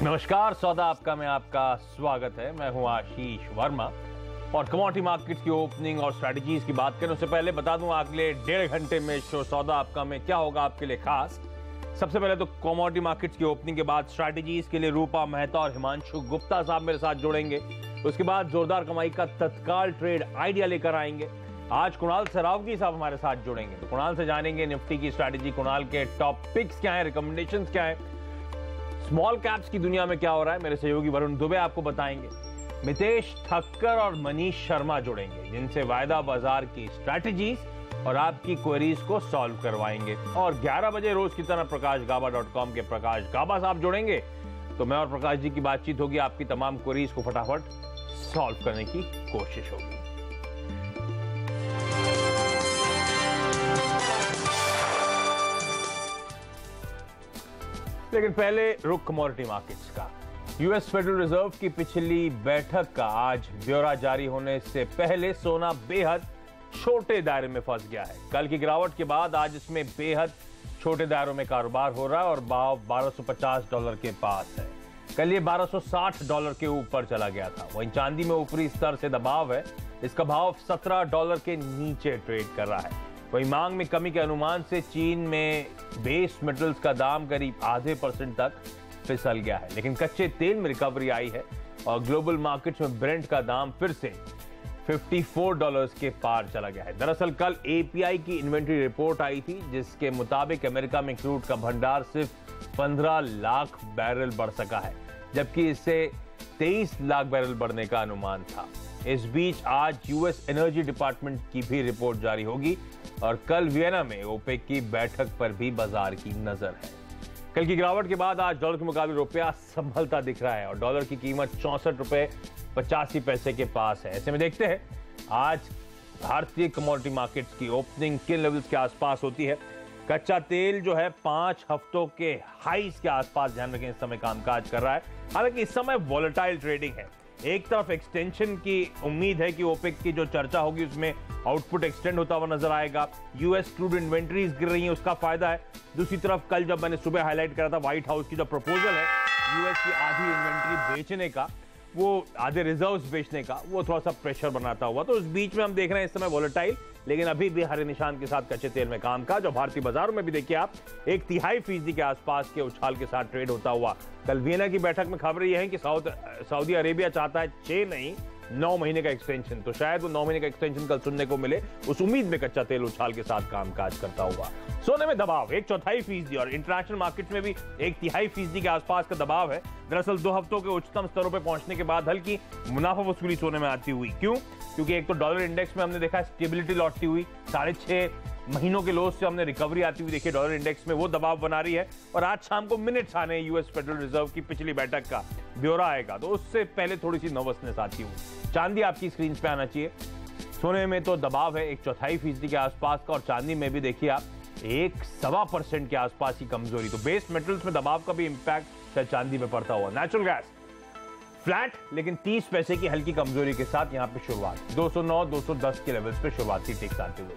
नमस्कार, सौदा आपका में आपका स्वागत है। मैं हूं आशीष वर्मा और कमोडिटी मार्केट्स की ओपनिंग और स्ट्रैटेजीज की बात करें उससे पहले बता दूं अगले 1.5 घंटे में शो सौदा आपका में क्या होगा आपके लिए खास। सबसे पहले तो कमोडिटी मार्केट्स की ओपनिंग के बाद स्ट्रैटेजीज के लिए रूपा मेहता और हिमांशु गुप्ता साहब मेरे साथ जुड़ेंगे। उसके बाद जोरदार कमाई का तत्काल ट्रेड आइडिया लेकर आएंगे। आज कुणाल सरावगी साहब हमारे साथ जुड़ेंगे, तो कुणाल से जानेंगे निफ्टी की स्ट्रैटेजी, कुणाल के टॉप पिक्स क्या है, रिकमेंडेशंस क्या है, स्मॉल कैप्स की दुनिया में क्या हो रहा है। मेरे सहयोगी वरुण दुबे आपको बताएंगे। मितेश ठक्कर और मनीष शर्मा जुड़ेंगे जिनसे वायदा बाजार की स्ट्रैटेजीज और आपकी क्वेरीज को सॉल्व करवाएंगे। और 11 बजे रोज की तरह प्रकाशगाबा.com के प्रकाश गाबा साहब जुड़ेंगे, तो मैं और प्रकाश जी की बातचीत होगी, आपकी तमाम क्वेरीज को फटाफट सॉल्व करने की कोशिश होगी। लेकिन पहले रुख कमोडिटी मार्केट्स का। यूएस फेडरल रिजर्व की पिछली बैठक का आज ब्यौरा जारी होने से पहले सोना बेहद छोटे दायरे में फंस गया है। कल की गिरावट के बाद आज इसमें बेहद छोटे दायरों में कारोबार हो रहा है और भाव $1250 के पास है। कल ये $1260 के ऊपर चला गया था। वहीं चांदी में ऊपरी स्तर से दबाव है, इसका भाव $17 के नीचे ट्रेड कर रहा है। वहीं मांग में कमी के अनुमान से चीन में बेस मेटल्स का दाम करीब ½ तक फिसल गया है, लेकिन कच्चे तेल में रिकवरी आई है और ग्लोबल मार्केट्स में ब्रेंट का दाम फिर से $54 के पार चला गया है। दरअसल कल एपीआई की इन्वेंट्री रिपोर्ट आई थी जिसके मुताबिक अमेरिका में क्रूड का भंडार सिर्फ 15 लाख बैरल बढ़ सका है, जबकि इससे 23 लाख बैरल बढ़ने का अनुमान था। इस बीच आज यूएस एनर्जी डिपार्टमेंट की भी रिपोर्ट जारी होगी और कल वियना में ओपेक की बैठक पर भी बाजार की नजर है। कल की गिरावट के बाद आज डॉलर के मुकाबले रुपया संभलता दिख रहा है और डॉलर की कीमत ₹64.85 के पास है। ऐसे में देखते हैं आज भारतीय कमोडिटी मार्केट्स की ओपनिंग किन लेवल्स के आसपास होती है। कच्चा तेल जो है 5 हफ्तों के हाईज के आसपास, ध्यान रखें, इस समय कामकाज कर रहा है। हालांकि इस समय वॉलेटाइल ट्रेडिंग है। एक तरफ एक्सटेंशन की उम्मीद है कि ओपेक की जो चर्चा होगी उसमें आउटपुट एक्सटेंड होता हुआ नजर आएगा। यूएस क्रूड इन्वेंट्रीज गिर रही हैं, उसका फायदा है। दूसरी तरफ कल जब मैंने सुबह हाईलाइट करा था व्हाइट हाउस की जो प्रपोजल है यूएस की आधी इन्वेंट्री बेचने का, वो आधे रिजर्व्स बेचने का, वो थोड़ा सा प्रेशर बनाता हुआ, तो उस बीच में हम देख रहे हैं इस समय वॉलेटाइल, लेकिन अभी भी हरे निशान के साथ कच्चे तेल में कामकाज। और भारतीय बाजारों में भी देखिए आप 1/3% के आसपास के उछाल के साथ ट्रेड होता हुआ। कल वियना की बैठक में खबर यह है कि सऊदी अरेबिया चाहता है 6 नहीं 9 महीने का एक्सटेंशन, तो शायद वो 9 महीने का एक्सटेंशन कल सुनने को मिले। उस उम्मीद में कच्चा तेल उछाल के साथ कामकाज करता हुआ। सोने में दबाव 1/4% और इंटरनेशनल मार्केट में भी 1/3% के आसपास का दबाव है। दरअसल 2 हफ्तों के उच्चतम स्तरों पर पहुंचने के बाद हल्की मुनाफा वसूली सोने में आती हुई। क्यों? क्योंकि एक तो डॉलर इंडेक्स में हमने देखा स्टेबिलिटी लौटती हुई, 6.5 महीनों के लोस से हमने रिकवरी आती हुई देखिए डॉलर इंडेक्स में, वो दबाव बना रही है। और आज शाम को मिनट्स आने यूएस फेडरल रिजर्व की पिछली बैठक का ब्यौरा आएगा, तो उससे पहले थोड़ी सी नर्वसनेस आती हुई। चांदी आपकी स्क्रीन पे आना चाहिए। सोने में तो दबाव है 1/4% के आसपास का और चांदी में भी देखिए आप 1.25% के आसपास की कमजोरी। तो बेस मेटल्स में दबाव का भी इंपैक्ट शायद चांदी में पड़ता हुआ। नेचुरल गैस फ्लैट लेकिन 30 पैसे की हल्की कमजोरी के साथ यहां पे शुरुआत 209-210 के लेवल्स पे शुरुआती टिक्स आते हुए।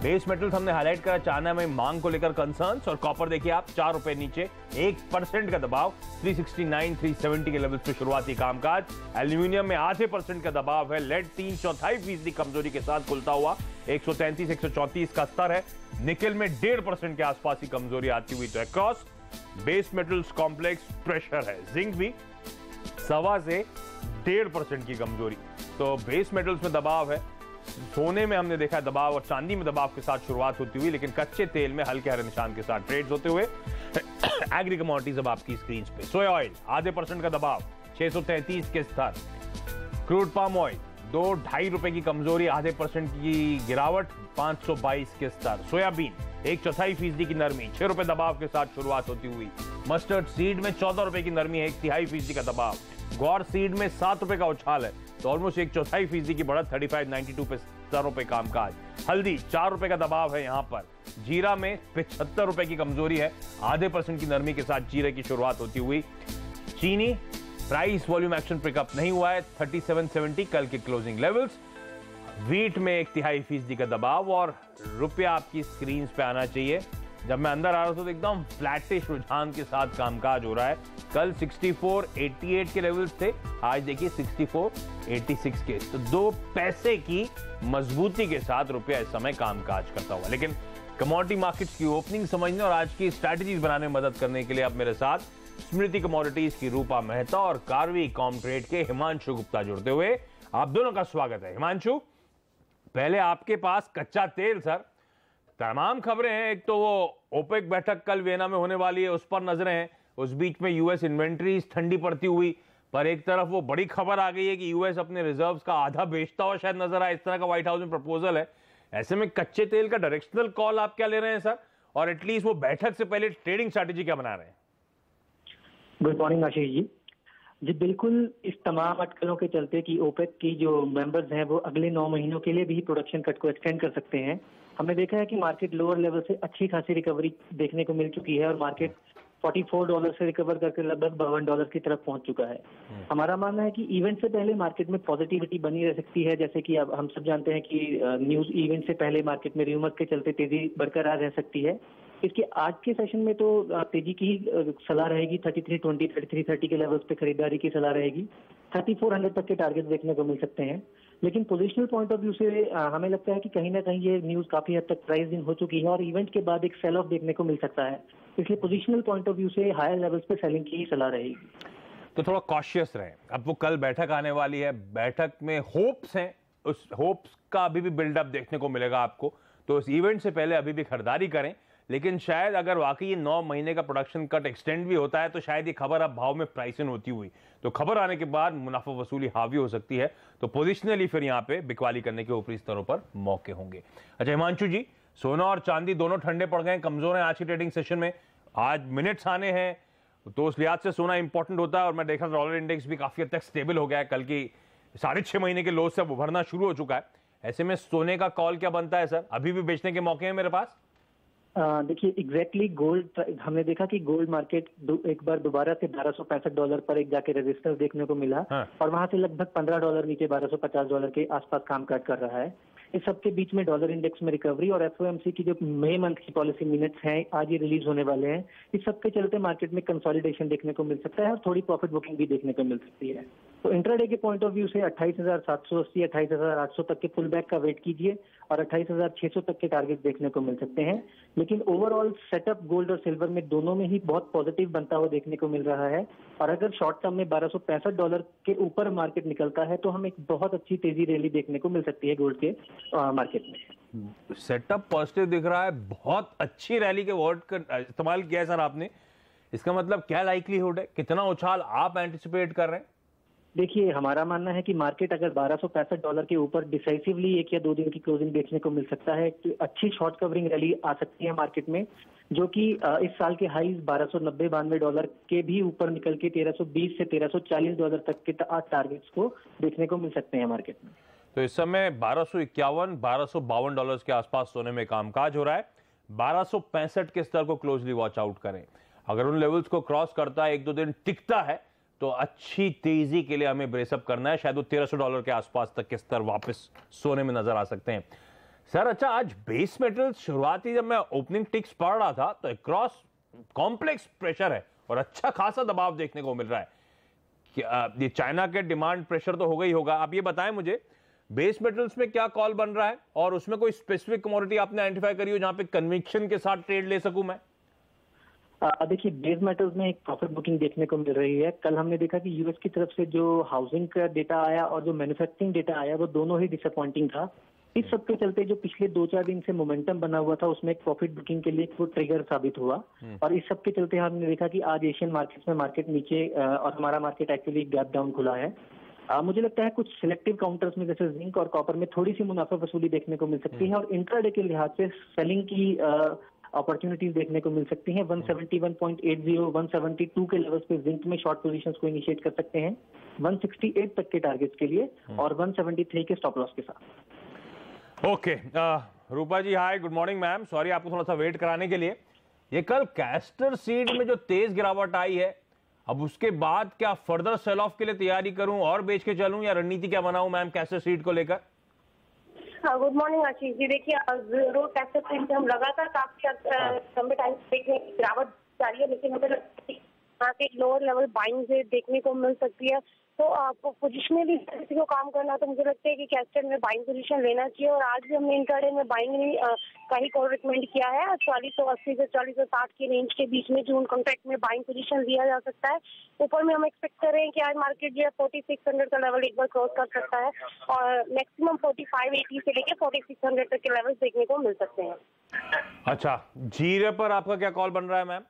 बेस मेटल्स हमने हाईलाइट करा, चाइना में मांग को लेकर कंसर्न्स, और कॉपर देखिए आप ₹4 नीचे 1% का दबाव 369-370 के लेवल्स पे शुरुआती कामकाज। एल्यूमिनियम में ½ का दबाव है। लेड 3/4% कमजोरी के साथ खुलता हुआ 133-134 का स्तर है। निकल में 1.5% के आसपास की कमजोरी आती हुई। तो across base metals complex pressure है। जिंक भी 1.25 से 1.5% की कमजोरी। तो बेस मेटल्स में दबाव है। सोने में हमने देखा दबाव और चांदी में दबाव के साथ शुरुआत होती हुई, लेकिन कच्चे तेल में हल्के हरे निशान के साथ ट्रेड्स होते हुए। एग्री कमोडिटीज अब आपकी स्क्रीन पे। सोया ऑयल ½ का दबाव 633 के स्तर। क्रूड पाम ऑयल ₹2-2.5 की कमजोरी, ½ की गिरावट 522 के स्तर। सोयाबीन 1/4% की नरमी, ₹6 दबाव के साथ शुरुआत होती हुई। मस्टर्ड सीड में ₹14 की नरमी है, 1/3% का दबाव। ग्वार सीड में ₹7 का उछाल है, तो ऑलमोस्ट 1/4% की बढ़त 35.92 पे स्तरों पे कामकाज। हल्दी ₹4 का दबाव है यहां पर। जीरा में ₹75 की कमजोरी है, ½ की नरमी के साथ जीरे की शुरुआत होती हुई। चीनी प्राइस वॉल्यूम एक्शन पिकअप नहीं हुआ है, 3770 कल के क्लोजिंग लेवल्स। व्हीट में 1/3% का दबाव और रुपया आपकी स्क्रीन पे आना चाहिए जब मैं अंदर आ रहा था तो एकदम फ्लैटिश रुझान के साथ कामकाज हो रहा है। कल 64.88 के लेवल्स थे, आज देखिए 64.86 के। तो 2 पैसे की मजबूती के साथ रुपया इस समय कामकाज करता हुआ। लेकिन कमोडिटी मार्केट्स की ओपनिंग समझने और आज की स्ट्रैटेजीज बनाने में मदद करने के लिए अब मेरे साथ स्मृति कमोडिटीज की रूपा मेहता और कार्वी कॉमट्रेड के हिमांशु गुप्ता जुड़ते हुए आप दोनों का स्वागत है। हिमांशु, पहले आपके पास कच्चा तेल सर, तमाम खबरें हैं। एक तो वो ओपेक बैठक कल वियना में होने वाली है, उस पर नजरें हैं। उस बीच में यूएस इन्वेंट्रीज ठंडी पड़ती हुई, पर एक तरफ वो बड़ी खबर आ गई है कि यूएस अपने रिजर्व्स का आधा बेचता हुआ शायद नजर आए, इस तरह का व्हाइट हाउस में प्रपोजल है। ऐसे में कच्चे तेल का डायरेक्शनल कॉल आप क्या ले रहे हैं सर, और एटलीस्ट वो बैठक से पहले ट्रेडिंग स्ट्रैटेजी क्या बना रहे हैं? गुड मॉर्निंग आशीष जी, बिल्कुल इस तमाम अटकलों के चलते कि ओपेक की जो मेंबर्स हैं वो अगले 9 महीनों के लिए भी प्रोडक्शन कट को एक्सटेंड कर सकते हैं। हमने देखा है कि मार्केट लोअर लेवल से अच्छी खासी रिकवरी देखने को मिल चुकी है और मार्केट $44 से रिकवर करके लगभग $52 की तरफ पहुंच चुका है। हमारा मानना है कि इवेंट से पहले मार्केट में पॉजिटिविटी बनी रह सकती है, जैसे कि अब हम सब जानते हैं कि न्यूज इवेंट से पहले मार्केट में र्यूमर के चलते तेजी बरकरार रह सकती है। इसके आज के सेशन में तो तेजी की सलाह रहेगी, 3320 3330 के लेवल्स पे खरीदारी की सलाह रहेगी। 3400 तक के टारगेट देखने को मिल सकते हैं। लेकिन पोजिशनल पॉइंट ऑफ व्यू से हमें लगता है कि कहीं ना कहीं ये न्यूज काफी हद तक प्राइसिंग हो चुकी है और इवेंट के बाद एक सेल ऑफ देखने को मिल सकता है। इसलिए पोजिशनल पॉइंट ऑफ व्यू से हायर लेवल्स पे सेलिंग की ही सलाह रहेगी। तो थोड़ा कॉशियस रहे। अब वो कल बैठक आने वाली है, बैठक में होप्स हैं, उस होप्स का अभी भी बिल्डअप देखने को मिलेगा आपको। तो उस इवेंट से पहले अभी भी खरीदारी करें, लेकिन शायद अगर वाकई ये 9 महीने का प्रोडक्शन कट एक्सटेंड भी होता है तो शायद ये खबर अब भाव में प्राइस इन होती हुई, तो खबर आने के बाद मुनाफा वसूली हावी हो सकती है। तो पोजिशनली फिर यहाँ पे बिकवाली करने के ऊपरी स्तरों पर मौके होंगे। अच्छा हिमांशु जी, सोना और चांदी दोनों ठंडे पड़ गए, कमजोर हैं आज की ट्रेडिंग सेशन में। आज मिनट्स आने हैं तो उस लिहाज से सोना इंपॉर्टेंट होता है, और मैं देखा डॉलर इंडेक्स भी काफी हद तक स्टेबल हो गया है। कल की 6.5 महीने के लो से अब उभरना शुरू हो चुका है। ऐसे में सोने का कॉल क्या बनता है सर? अभी भी बेचने के मौके हैं मेरे पास? देखिए एग्जैक्टली गोल्ड, हमने देखा कि गोल्ड मार्केट एक बार दोबारा से $1265 पर एक जाके रेजिस्टेंस देखने को मिला। हाँ। और वहां से लगभग $15 नीचे $1250 के आसपास कामकाज कर रहा है। इस सबके बीच में डॉलर इंडेक्स में रिकवरी और एफओएमसी की जो मई मंथ की पॉलिसी मिनट्स हैं आज ये रिलीज होने वाले हैं। इस सबके चलते मार्केट में कंसोलिडेशन देखने को मिल सकता है और थोड़ी प्रॉफिट बुकिंग भी देखने को मिल सकती है। तो इंट्राडे के पॉइंट ऑफ व्यू से 28,780 28,800 तक के पुल बैक का वेट कीजिए और 28,600 तक के टारगेट देखने को मिल सकते हैं। लेकिन ओवरऑल सेटअप गोल्ड और सिल्वर में दोनों में ही बहुत पॉजिटिव बनता हुआ देखने को मिल रहा है। और अगर शॉर्ट टर्म में $1265 के ऊपर मार्केट निकलता है तो हम एक बहुत अच्छी तेजी रैली देखने को मिल सकती है गोल्ड के मार्केट में। सेटअप पॉजिटिव दिख रहा है, बहुत अच्छी रैली के वर्ड का इस्तेमाल किया है सर आपने। इसका मतलब क्या लाइक्लीहुड है, कितना उछाल आप एंटिसिपेट कर रहे हैं? देखिए हमारा मानना है कि मार्केट अगर $1265 के ऊपर डिसाइसिवली 1 या 2 दिन की क्लोजिंग देखने को मिल सकता है तो अच्छी शॉर्ट कवरिंग रैली आ सकती है मार्केट में, जो कि इस साल के हाईज $1290-92 के भी ऊपर निकल के $1320 से $1340 तक के टारगेट्स को देखने को मिल सकते हैं मार्केट में। तो इस समय $1251-1252 के आसपास सोने में कामकाज हो रहा है। 1265 के स्तर को क्लोजली वॉच आउट करें। अगर उन लेवल्स को क्रॉस करता है, 1-2 दिन टिकता है, तो अच्छी तेजी के लिए हमें ब्रेसअप करना है। शायद वो $1300 के आसपास तक के स्तर वापस सोने में नजर आ सकते हैं सर। अच्छा, आज बेस मेटल शुरुआती जब मैं ओपनिंग टिक्स पढ़ रहा था तो क्रॉस कॉम्प्लेक्स प्रेशर है और अच्छा खासा दबाव देखने को मिल रहा है। ये चाइना के डिमांड प्रेशर तो हो गई होगा। आप ये बताएं मुझे, बेस मेटल्स में क्या कॉल बन रहा है और उसमें कोई स्पेसिफिक कमोडिटी आपने आइडेंटिफाई करी हो जहां पे कन्विक्शन के साथ ट्रेड ले सकूं मैं? देखिए बेस मेटल्स में एक प्रॉफिट बुकिंग देखने को मिल रही है। कल हमने देखा कि यूएस की तरफ से जो हाउसिंग का डेटा आया और जो मैन्युफैक्चरिंग डेटा आया वो दोनों ही डिसअपॉइंटिंग था। इस सब के चलते जो पिछले 2-4 दिन से मोमेंटम बना हुआ था उसमें एक प्रॉफिट बुकिंग के लिए वो ट्रिगर साबित हुआ। और इस सब के चलते हमने देखा कि आज एशियन मार्केट्स में मार्केट नीचे और हमारा मार्केट एक्चुअली गैप डाउन खुला है। मुझे लगता है कुछ सिलेक्टिव काउंटर्स में जैसे जिंक और कॉपर में थोड़ी सी मुनाफा वसूली देखने को मिल सकती है और इंट्राडे के लिहाज से सेलिंग की अपॉर्चुनिटीज देखने को मिल सकती हैं। 171.80 172 के लेवल्स पे जिंक में शॉर्ट पोजीशंस को इनिशिएट कर सकते हैं 168 तक के टारगेट्स के लिए और 173 के स्टॉप लॉस के साथ। ओके रूपा जी, हाय, गुड मॉर्निंग मैम। सॉरी आपको थोड़ा सा वेट कराने के लिए। ये कल कैस्टर सीड में जो तेज गिरावट आई है, अब उसके बाद क्या फर्दर सेल ऑफ के लिए तैयारी करूं और बेच के चलूं या रणनीति क्या बनाऊं मैम कैस्टर सीड को लेकर? Good morning Ashish ji. देखिए, जरूर कैसे प्रिंट हम लगातार काफी लंबे टाइम से देखने की गिरावट जारी है, लेकिन मुझे लगता है यहाँ से लोअर लेवल बाइंग से देखने को मिल सकती है। तो आपको पोजिशनली किसी को काम करना, तो मुझे लगता है कि कैस्टन में बाइंग पोजीशन लेना चाहिए। और आज भी हमने इंट्राडे में बाइंग का ही कॉल रिकमेंड किया है। 4480 से 4460 की रेंज के बीच में जून कॉन्ट्रैक्ट में बाइंग पोजीशन लिया जा सकता है। ऊपर में हम एक्सपेक्ट कर रहे हैं कि आज मार्केट जो है 4600 का लेवल एक बार क्रॉस कर सकता है और मैक्सिमम 4580 से लेकर 4600 तक के लेवल देखने को मिल सकते हैं। अच्छा, जीरे पर आपका क्या कॉल बन रहा है मैम?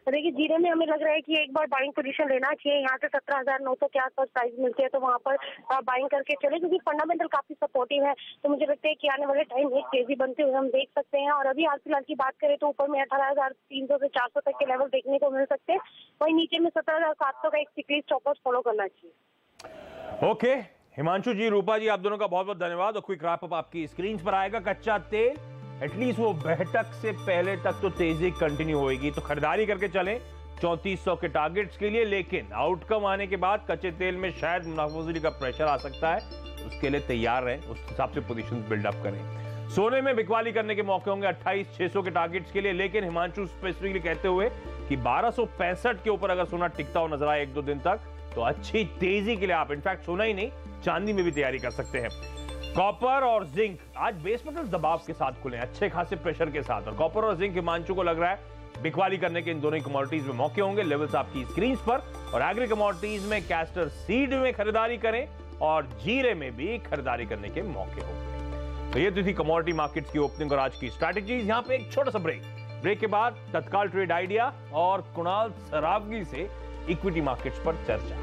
देखिए, जीरे में हमें लग रहा है कि एक बार बाइंग पोजीशन लेना चाहिए। यहाँ से 17,900 के आसपास प्राइस मिलते हैं, तो वहाँ पर बाइंग करके चले, क्योंकि फंडामेंटल काफी सपोर्टिव है। तो मुझे लगता है कि आने वाले टाइम एक तेजी बनते हुए हम देख सकते हैं। और अभी हाल फिलहाल की बात करें तो ऊपर में 18,300 से 400 तक के लेवल देखने को मिल सकते हैं। वहीं नीचे में 17,700 का एक सीक्रेट स्टॉप लॉस फॉलो करना चाहिए। ओके, हिमांशु जी, रूपा जी, आप दोनों का बहुत बहुत धन्यवाद। और क्विक रैप अप आपकी स्क्रीन पर आएगा। कच्चा तेल एटलीस्ट वो बैठक से पहले तक तो तेजी कंटिन्यू होगी, तो खरीदारी करके चलें 3400 के टारगेट्स के लिए। लेकिन आउटकम आने के बाद कच्चे तेल में शायद मुनाफावसूली का प्रेशर आ सकता है, उसके लिए तैयार रहें, उस हिसाब से पोजीशन बिल्डअप करें। सोने में बिकवाली करने के मौके होंगे 28,600 के टारगेट्स के लिए। लेकिन हिमांशु स्पेसिफिकली कहते हुए कि 1265 के ऊपर अगर सोना टिकता हुआ नजर आए 1-2 दिन तक, तो अच्छी तेजी के लिए आप इनफैक्ट सोना ही नहीं, चांदी में भी तैयारी कर सकते हैं। कॉपर और जिंक आज बेस मेटल दबाव के साथ खुले, अच्छे खासे प्रेशर के साथ। और कॉपर और जिंक हिमांशु को लग रहा है बिकवाली करने के इन दोनों कमोडिटीज में मौके होंगे। लेवल्स आपकी स्क्रीन पर। और एग्री कमोडिटीज में कैस्टर सीड में खरीदारी करें और जीरे में भी खरीदारी करने के मौके होंगे। तो ये थी कमोडिटी मार्केट्स की ओपनिंग और आज की स्ट्रैटेजीज। यहां पे एक छोटा सा ब्रेक के बाद तत्काल ट्रेड आइडिया और कुणाल सरावगी से इक्विटी मार्केट्स पर चर्चा।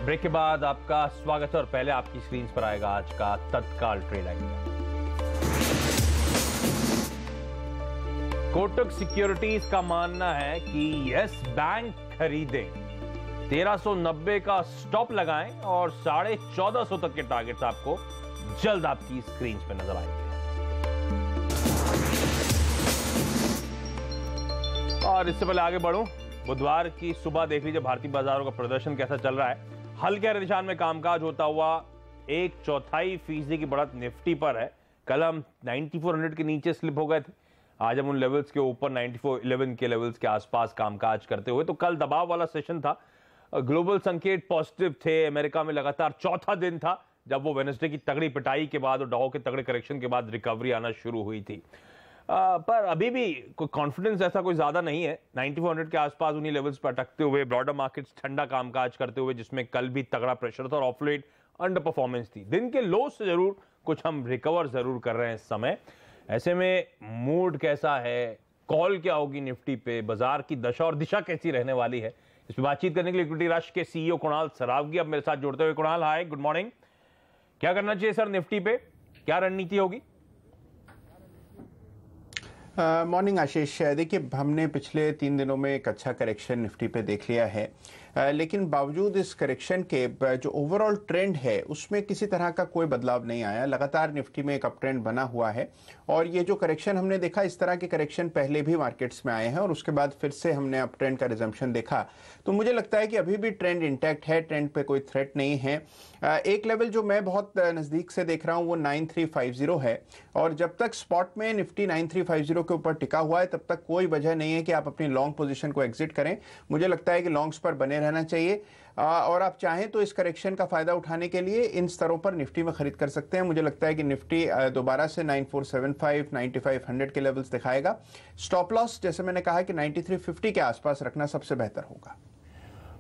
ब्रेक के बाद आपका स्वागत है और पहले आपकी स्क्रीन पर आएगा आज का तत्काल ट्रेड आइडिया। कोटक सिक्योरिटीज का मानना है कि यस बैंक खरीदें, 1390 का स्टॉप लगाएं और 1450 तक के टारगेट्स आपको जल्द आपकी स्क्रीन पे नजर आएंगे। और इससे पहले आगे बढ़ूं, बुधवार की सुबह देख लीजिए भारतीय बाजारों का प्रदर्शन कैसा चल रहा है। हल्के निशान में कामकाज होता हुआ 1/4% की बढ़त निफ्टी पर है। कल हम 9400 के नीचे स्लिप हो गए थे, आज हम उन लेवल्स के ऊपर 9411 के लेवल्स के आसपास कामकाज करते हुए। तो कल दबाव वाला सेशन था, ग्लोबल संकेत पॉजिटिव थे। अमेरिका में लगातार चौथा दिन था जब वो वेडनेसडे की तगड़ी पिटाई के बाद और डाउ के तगड़े करेक्शन के बाद रिकवरी आना शुरू हुई थी। पर अभी भी कोई कॉन्फिडेंस ऐसा कोई ज्यादा नहीं है। 9400 के आसपास उन्हीं लेवल्स पर अटकते हुए ब्रॉडर मार्केट्स ठंडा कामकाज करते हुए, जिसमें कल भी तगड़ा प्रेशर था और ऑफ लेट अंडर परफॉर्मेंस थी। दिन के लो से जरूर कुछ हम रिकवर जरूर कर रहे हैं इस समय। ऐसे में मूड कैसा है, कॉल क्या होगी निफ्टी पे, बाजार की दशा और दिशा कैसी रहने वाली है, इस पर बातचीत करने के लिए इक्विटी रश के सीईओ कुणाल सरावगी अब मेरे साथ जुड़ते हुए। कुणाल, हाय, गुड मॉर्निंग। क्या करना चाहिए सर निफ्टी पे, क्या रणनीति होगी? मॉर्निंग आशीष। देखिए, हमने पिछले 3 दिनों में एक अच्छा करेक्शन निफ्टी पे देख लिया है, लेकिन बावजूद इस करेक्शन के जो ओवरऑल ट्रेंड है उसमें किसी तरह का कोई बदलाव नहीं आया। लगातार निफ्टी में एक अप ट्रेंड बना हुआ है और ये जो करेक्शन हमने देखा, इस तरह के करेक्शन पहले भी मार्केट्स में आए हैं और उसके बाद फिर से हमने अप ट्रेंड का रिजम्पशन देखा। तो मुझे लगता है कि अभी भी ट्रेंड इंटैक्ट है, ट्रेंड पे कोई थ्रेट नहीं है। एक लेवल जो मैं बहुत नजदीक से देख रहा हूं वो 9350 है और जब तक स्पॉट में निफ्टी 9350 के ऊपर टिका हुआ है तब तक कोई वजह नहीं है कि आप अपनी लॉन्ग पोजीशन को एग्जिट करें। मुझे लगता है कि लॉन्ग्स पर बने रहना चाहिए और आप चाहें तो इस करेक्शन का फायदा उठाने के लिए इन स्तरों पर निफ्टी में खरीद कर सकते हैं। मुझे लगता है कि निफ्टी दोबारा से 9475 9500 के लेवल्स दिखाएगा। स्टॉप लॉस जैसे मैंने कहा कि 9350 के आसपास रखना सबसे बेहतर होगा।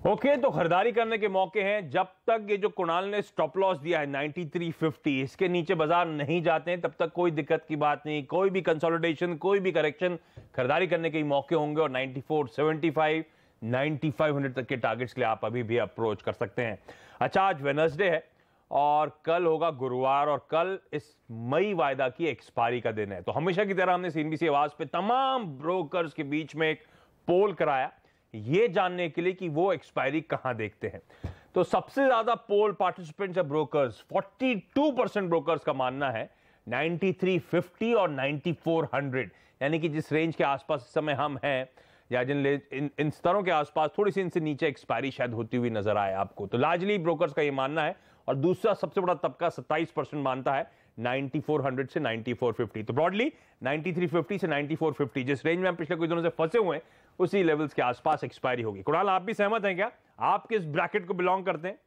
ओके, तो खरीदारी करने के मौके हैं। जब तक ये जो कुणाल ने स्टॉप लॉस दिया है 9350, इसके नीचे बाजार नहीं जाते हैं तब तक कोई दिक्कत की बात नहीं। कोई भी कंसोलिडेशन, कोई भी करेक्शन, खरीदारी करने के मौके होंगे और 9475 9500 तक के टारगेट्स के लिए आप अभी भी अप्रोच कर सकते हैं। अच्छा, आज वेडनेसडे है और कल होगा गुरुवार और कल इस मई वायदा की एक्सपायरी का दिन है। तो हमेशा की तरह हमने सीएनबीसी आवाज पे तमाम ब्रोकर्स के बीच में एक पोल कराया ये जानने के लिए कि वो एक्सपायरी कहां देखते हैं। तो सबसे ज्यादा पोल पार्टिसिपेंट्स है ब्रोकर्स, 42% ब्रोकर्स का मानना है 9350 और 9400, यानी कि जिस रेंज के आसपास इस समय हम हैं या इन स्तरों के आसपास, थोड़ी सी इनसे नीचे एक्सपायरी शायद होती हुई नजर आए आपको। तो लार्जली ब्रोकर्स का ये मानना है, और दूसरा सबसे बड़ा तबका 27% मानता है 9400 से 9450। तो ब्रॉडली 9350 से 9450 जिस रेंज में हम पिछले कुछ दिनों से फंसे हुए हैं, उसी लेवल्स के आसपास एक्सपायरी होगी। कुणाल, आप भी सहमत हैं क्या? आप किस ब्रैकेट को बिलोंग करते हैं?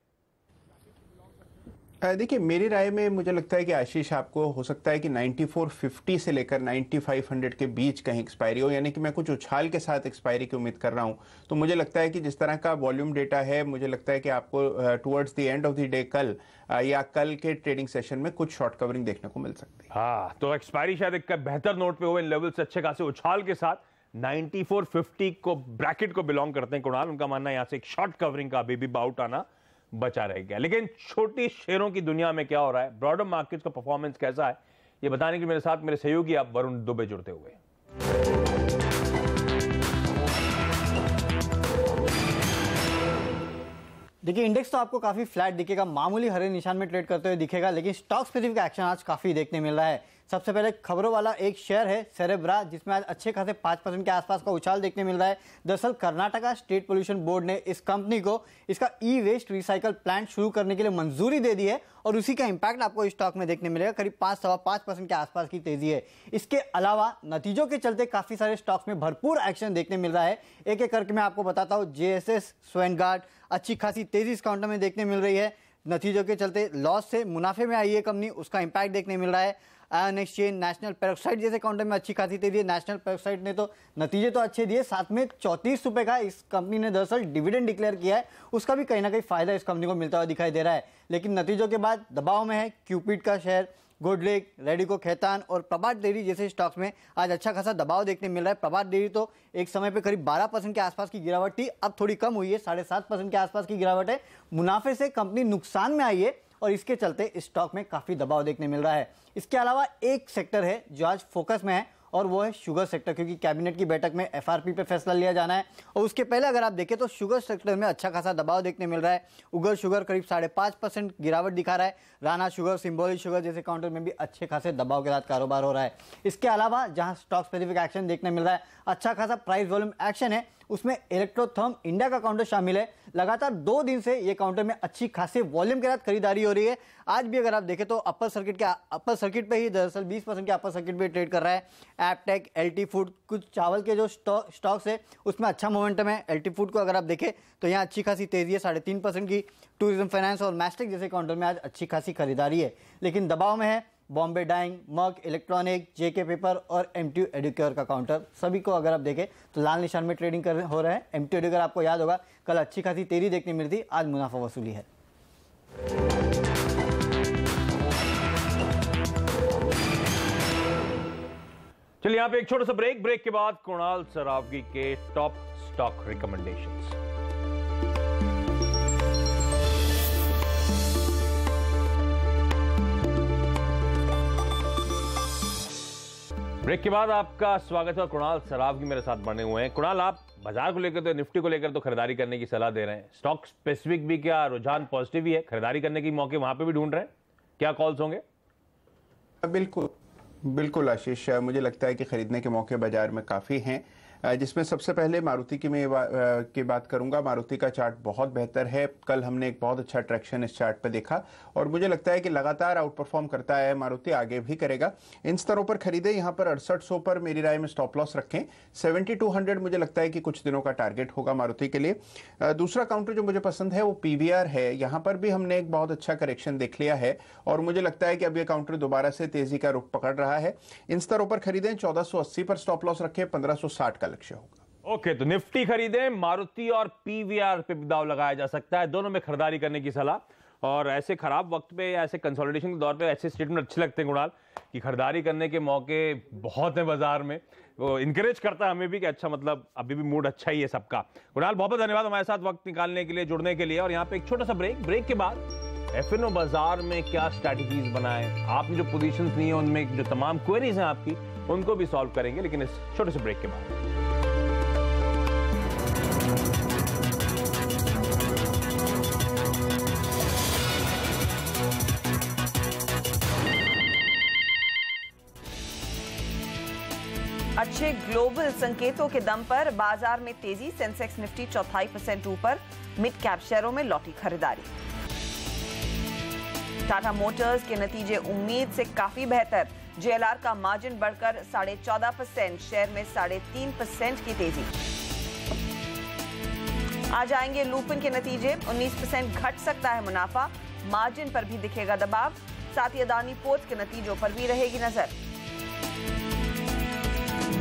देखिए, मेरी राय में मुझे लगता है कि आशीष, आपको हो सकता है कि 9450 से लेकर 9500 के बीच कहीं एक्सपायरी हो, यानी कि मैं कुछ उछाल के साथ एक्सपायरी की उम्मीद कर रहा हूं। तो मुझे लगता है कि जिस तरह का वॉल्यूम डेटा है, मुझे लगता है कि आपको towards the end of the day कल या कल के ट्रेडिंग सेशन में कुछ शॉर्ट कवरिंग देखने को मिल सकती है। हाँ, तो एक्सपायरी शायद एक बेहतर नोट पे हो, इन लेवल से अच्छे खासे उछाल के साथ 9450 को ब्रैकेट को बिलोंग करते हैं कुणाल। उनका मानना है यहां से एक शॉर्ट कवरिंग का अभी भी बाउट आना बचा रह गया। लेकिन छोटी शेयरों की दुनिया में क्या हो रहा है, ब्रॉडर मार्केट का परफॉर्मेंस कैसा है, ये बताने के लिए मेरे साथ मेरे सहयोगी आप वरुण दुबे जुड़ते हुए। देखिए, इंडेक्स तो आपको काफी फ्लैट दिखेगा, मामूली हरे निशान में ट्रेड करते हुए दिखेगा, लेकिन स्टॉक स्पेसिफिक एक्शन आज काफी देखने मिल रहा है। सबसे पहले खबरों वाला एक शेयर है सेरेब्रा, जिसमें आज अच्छे खासे 5% के आसपास का उछाल देखने मिल रहा है। दरअसल कर्नाटका स्टेट पोल्यूशन बोर्ड ने इस कंपनी को इसका ई वेस्ट रिसाइकल प्लांट शुरू करने के लिए मंजूरी दे दी है, और उसी का इंपैक्ट आपको इस स्टॉक में देखने मिलेगा। करीब 5-5.5% के आसपास की तेजी है। इसके अलावा नतीजों के चलते काफी सारे स्टॉक्स में भरपूर एक्शन देखने मिल रहा है। एक एक करके मैं आपको बताता हूँ। जेएसएस, स्वेनगार्ड, अच्छी खासी तेजी इस काउंटर में देखने मिल रही है। नतीजों के चलते लॉस से मुनाफे में आई है कंपनी, उसका इंपैक्ट देखने मिल रहा है। आयन एक्सचेंज, नेशनल पेरोक्साइड जैसे काउंटर में अच्छी खासी तेजी है। नेशनल पेरोक्साइड ने तो नतीजे तो अच्छे दिए, साथ में 34 रुपए का इस कंपनी ने दरअसल डिविडेंड डिक्लेयर किया है, उसका भी कहीं ना कहीं फायदा इस कंपनी को मिलता हुआ दिखाई दे रहा है। लेकिन नतीजों के बाद दबाव में है क्यूपिड का शेयर, गुडलेक, रेडिको खैतान और प्रभात डेयरी जैसे स्टॉक्स में आज अच्छा खासा दबाव देखने मिल रहा है। प्रभात डेयरी तो एक समय पे करीब 12% के आसपास की गिरावट थी, अब थोड़ी कम हुई है, 7.5% के आसपास की गिरावट है। मुनाफे से कंपनी नुकसान में आई है, और इसके चलते स्टॉक में काफी दबाव देखने मिल रहा है। इसके अलावा एक सेक्टर है जो आज फोकस में है, और वो है शुगर सेक्टर, क्योंकि कैबिनेट की बैठक में एफआरपी पे फैसला लिया जाना है। और उसके पहले अगर आप देखें तो शुगर सेक्टर में अच्छा खासा दबाव देखने मिल रहा है। उगर शुगर करीब 5.5% गिरावट दिखा रहा है। राणा शुगर, सिंबोली शुगर जैसे काउंटर में भी अच्छे खासे दबाव के साथ कारोबार हो रहा है। इसके अलावा जहां स्टॉक स्पेसिफिक एक्शन देखने मिल रहा है, अच्छा खासा प्राइस वॉल्यूम एक्शन है, उसमें इलेक्ट्रोथर्म इंडिया का काउंटर शामिल है। लगातार 2 दिन से ये काउंटर में अच्छी खासी वॉल्यूम के साथ खरीदारी हो रही है। आज भी अगर आप देखें तो अपर सर्किट पे ही दरअसल 20% के अपर सर्किट पे ट्रेड कर रहा है। एपटेक, एलटी फूड, कुछ चावल के जो स्टॉक्स है उसमें अच्छा मोमेंटम है। एलटी फूड को अगर आप देखें तो यहाँ अच्छी खासी तेजी है, 3.5% की। टूरिज्म फाइनेंस और मैस्टेक जैसे काउंटर में आज अच्छी खासी खरीदारी है, लेकिन दबाव में है बॉम्बे डाइंग, मर्क इलेक्ट्रॉनिक, जेके पेपर और एमटी एडुकेयर का काउंटर। सभी को अगर आप देखें तो लाल निशान में ट्रेडिंग हो रहा है। एमटी एडुकेयर आपको याद होगा कल अच्छी खासी तेजी देखने मिली थी, आज मुनाफा वसूली है। चलिए यहाँ पे एक छोटा सा ब्रेक के बाद कुणाल सरावगी के टॉप स्टॉक रिकमेंडेशंस। ब्रेक के बाद आपका स्वागत है। कुणाल सरावगी मेरे साथ बने हुए हैं। कुणाल, आप बाजार को लेकर तो निफ्टी को लेकर तो खरीदारी करने की सलाह दे रहे हैं, स्टॉक स्पेसिफिक भी क्या रुझान पॉजिटिव ही है, खरीदारी करने के मौके वहां पे भी ढूंढ रहे हैं, क्या कॉल्स होंगे? बिल्कुल आशीष, मुझे लगता है कि खरीदने के मौके बाजार में काफ़ी हैं, जिसमें सबसे पहले मारुति की बात करूंगा। मारुति का चार्ट बहुत बेहतर है। कल हमने एक बहुत अच्छा ट्रैक्शन इस चार्ट पर देखा, और मुझे लगता है कि लगातार आउट परफॉर्म करता है मारुति, आगे भी करेगा। इन स्तरों पर खरीदे। यहाँ पर 6800 पर मेरी राय में स्टॉप लॉस रखें। 7200 मुझे लगता है कि कुछ दिनों का टारगेट होगा मारुति के लिए। दूसरा काउंटर जो मुझे पसंद है वो पीवीआर है। यहाँ पर भी हमने एक बहुत अच्छा करेक्शन देख लिया है, और मुझे लगता है कि अब ये काउंटर दोबारा से तेजी का रुख पकड़ रहा है। इन स्तरों पर खरीदें। 1480 पर स्टॉप लॉस रखें। 1560 का लक्ष्य होगा। ओके, तो निफ्टी खरीदें, मारुति और पीवीआर पे दाव लगाया जा सकता है, दोनों में खरीदारी करने की सलाह। और ऐसे खराब वक्त पे या ऐसे कंसोलिडेशन के दौर पे ऐसे स्टेटमेंट अच्छे लगते हैं कुणाल, कि खरीदारी करने के मौके बहुत हैं बाजार में। वो इंकरेज करता है हमें भी कि अच्छा, मतलब अभी भी मूड अच्छा ही है सबका। कुणाल, बहुत बहुत धन्यवाद हमारे साथ वक्त निकालने के लिए, जुड़ने के लिए। और यहाँ पे एक छोटा सा ब्रेक के बाद एफएनओ बाजार में क्या स्ट्रैटेजीज बनाएं, आपने जो पोजीशंस ली हैं उनमें जो तमाम क्वेरीज हैं आपकी, उनको भी सॉल्व करेंगे, लेकिन इस छोटे से ब्रेक के बाद। अच्छे ग्लोबल संकेतों के दम पर बाजार में तेजी, सेंसेक्स निफ्टी 0.25% ऊपर, मिड कैप शेयरों में लौटी खरीदारी। टाटा मोटर्स के नतीजे उम्मीद से काफी बेहतर, जेएलआर का मार्जिन बढ़कर 14.5%, शेयर में 3.5% की तेजी। आज आएंगे लुपिन के नतीजे, 19% घट सकता है मुनाफा, मार्जिन पर भी दिखेगा दबाव, साथ ही अदानी पोर्ट्स के नतीजों पर भी रहेगी नजर।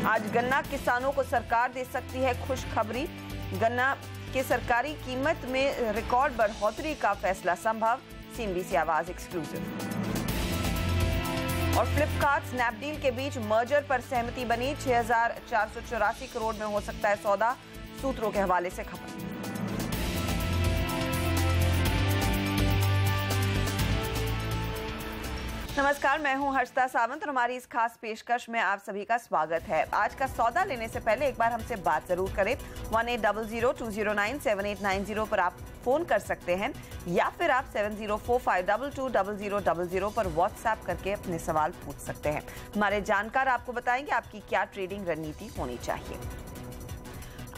आज गन्ना किसानों को सरकार दे सकती है खुशखबरी, गन्ना के सरकारी कीमत में रिकॉर्ड बढ़ोतरी का फैसला संभव, सीएनबीसी आवाज एक्सक्लूसिव। और फ्लिपकार्ट स्नैपडील के बीच मर्जर पर सहमति बनी, 6,484 करोड़ में हो सकता है सौदा, सूत्रों के हवाले से खबर। नमस्कार, मैं हूं हर्षिता सावंत और हमारी इस खास पेशकश में आप सभी का स्वागत है। आज का सौदा लेने से पहले एक बार हमसे बात जरूर करें। 1800-209-7890 पर आप फोन कर सकते हैं या फिर आप 7045220000 पर व्हाट्सएप करके अपने सवाल पूछ सकते हैं। हमारे जानकार आपको बताएंगे आपकी क्या ट्रेडिंग रणनीति होनी चाहिए।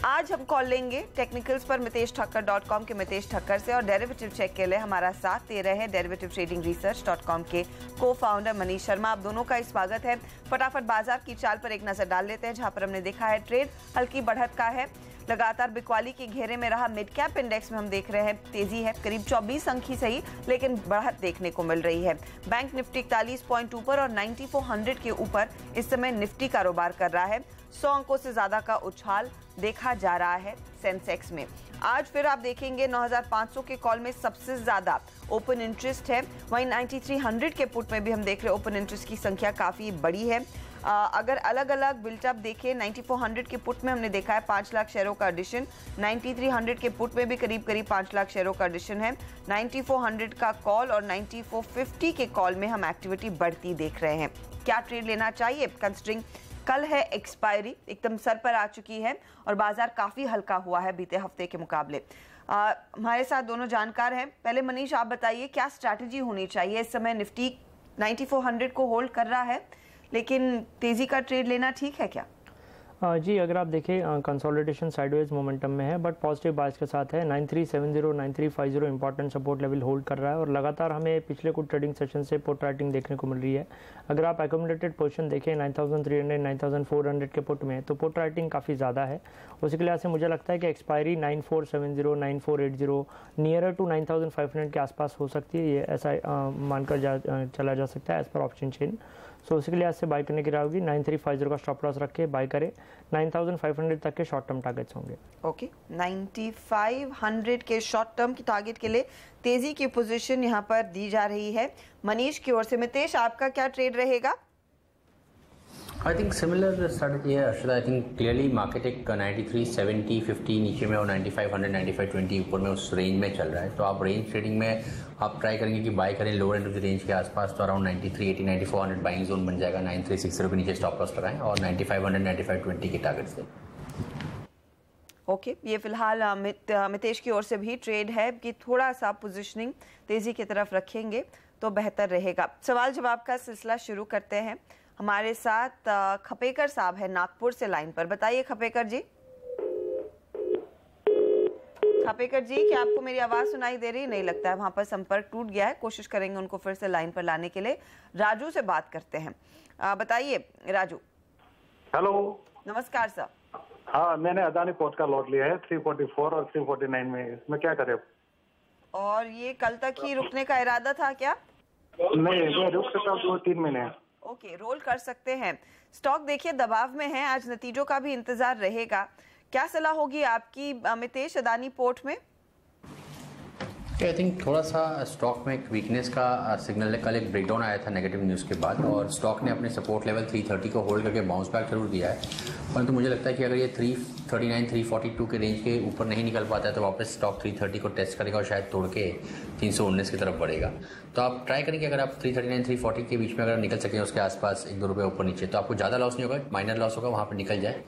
आज हम कॉल लेंगे टेक्निकल्स पर miteshthakar.com के मितेश ठक्कर से, और डेरिवेटिव चेक के लिए हमारा साथ दे रहे हैं derivativetradingresearch.com के को-फाउंडर मनीष शर्मा। आप दोनों का ही स्वागत है। फटाफट बाजार की चाल पर एक नजर डाल लेते हैं, जहां पर हमने देखा है ट्रेड हल्की बढ़त का है, लगातार बिकवाली के घेरे में रहा। मिड कैप इंडेक्स में हम देख रहे हैं तेजी है, करीब 24 अंक ही सही लेकिन बढ़त देखने को मिल रही है। बैंक निफ्टी 41 पॉइंट ऊपर और 9400 के ऊपर इस समय निफ्टी कारोबार कर रहा है। 100 अंकों से ज्यादा का उछाल देखा जा रहा है सेंसेक्स में। आज फिर आप देखेंगे 9500 के कॉल में सबसे ज्यादा ओपन इंटरेस्ट है, वहीं 9300 के पुट में भी हम देख रहे हैं ओपन इंटरेस्ट की संख्या काफी बड़ी है। अगर अलग अलग बिल्टअप देखें, 9400 के पुट में हमने देखा है 5 लाख शेयरों का एडिशन, 9300 के पुट में भी करीब 5 लाख शेयरों का एडिशन है। 9400 का कॉल और 9450 के कॉल में हम एक्टिविटी बढ़ती देख रहे हैं। क्या ट्रेड लेना चाहिए कंसिडरिंग कल है एक्सपायरी, एकदम सर पर आ चुकी है और बाजार काफी हल्का हुआ है बीते हफ्ते के मुकाबले। हमारे साथ दोनों जानकार हैं। पहले मनीष आप बताइए क्या स्ट्रैटेजी होनी चाहिए। इस समय निफ्टी 9400 को होल्ड कर रहा है, लेकिन तेजी का ट्रेड लेना ठीक है क्या? जी, अगर आप देखें कंसोलिडेशन साइडवेज मोमेंटम में है, बट पॉजिटिव बायस के साथ है। 9370 9350 इंपॉर्टेंट सपोर्ट लेवल होल्ड कर रहा है और लगातार हमें पिछले कुछ ट्रेडिंग सेशन से पुट राइटिंग देखने को मिल रही है। अगर आप एक्यूमुलेटेड पोजीशन देखें 9300 9400 के पुट में, तो पुट राइटिंग काफ़ी ज़्यादा है। उसी के लिहाज से मुझे लगता है कि एक्सपायरी 9470 9480 नियरर टू 9500 के आसपास हो सकती है, ये ऐसा मानकर चला जा सकता है एज पर ऑप्शन चेन। सो उसी के लिहाज से बाय करने की राय होगी। 9350 का स्टॉप लॉस रख के बाय करें। 9500 तक के शॉर्ट टर्म टारगेट्स होंगे। ओके, 9500 के शॉर्ट टर्म की टारगेट के लिए तेजी की पोजीशन यहां पर दी जा रही है मनीष की ओर से। मितेश, आपका क्या ट्रेड रहेगा? आई थिंक सिमिलर स्ट्रैटेजी है Arshita. I think clearly market एक 9370 50 नीचे में और 9500 9520 ऊपर में उस रेंज में चल रहा है। तो आप रेंज ट्रेडिंग में आप ट्राई करेंगे कि बाय करें lower end of the range के आसपास, तो अराउंड 9380 9400 बाइंग जोन बन जाएगा। 9360 के नीचे स्टॉप लॉस लगाएं और 9500 9520 के टारगेट्स दें। ओके, ये फिलहाल मितेश की ओर से भी ट्रेड है कि थोड़ा सा पोजीशनिंग तेजी की तरफ रखेंगे तो बेहतर रहेगा। सवाल जवाब का सिलसिला शुरू करते हैं। हमारे साथ खपेकर साहब है नागपुर से लाइन पर। बताइए खपेकर जी। खपेकर जी, क्या आपको मेरी आवाज सुनाई दे रही? नहीं लगता है, वहां पर संपर्क टूट गया है। कोशिश करेंगे उनको फिर से लाइन पर लाने के लिए। राजू से बात करते हैं। बताइए राजू। हेलो, नमस्कार सर। हाँ, मैंने अदानी पोर्ट का लॉट लिया है 344 और 349 में। इसमें क्या करें? और ये कल तक ही रुकने का इरादा था क्या? नहीं, मैं रुक सकता हूँ 2-3 महीने। ओके, रोल कर सकते हैं। स्टॉक देखिए दबाव में है, आज नतीजों का भी इंतजार रहेगा। क्या सलाह होगी आपकी मितेश अदानी पोर्ट में? आई थिंक थोड़ा सा स्टॉक में एक वीकनेस का सिग्नल है। कल एक ब्रेकडाउन आया था नेगेटिव न्यूज़ के बाद और स्टॉक ने अपने सपोर्ट लेवल 330 को होल्ड करके बाउंस बैक जरूर दिया है, परंतु मुझे लगता है कि अगर ये 339 342 के रेंज के ऊपर नहीं निकल पाता है तो वापस स्टॉक 330 को टेस्ट करेगा और शायद तोड़ के 319 की तरफ बढ़ेगा। तो आप ट्राई करेंगे अगर आप 339 340 के बीच में अगर निकल सकें उसके आसपास 1-2 रुपये ऊपर नीचे, तो आपको ज़्यादा लॉस नहीं होगा, माइनर लॉस होगा, वहाँ पर निकल जाए।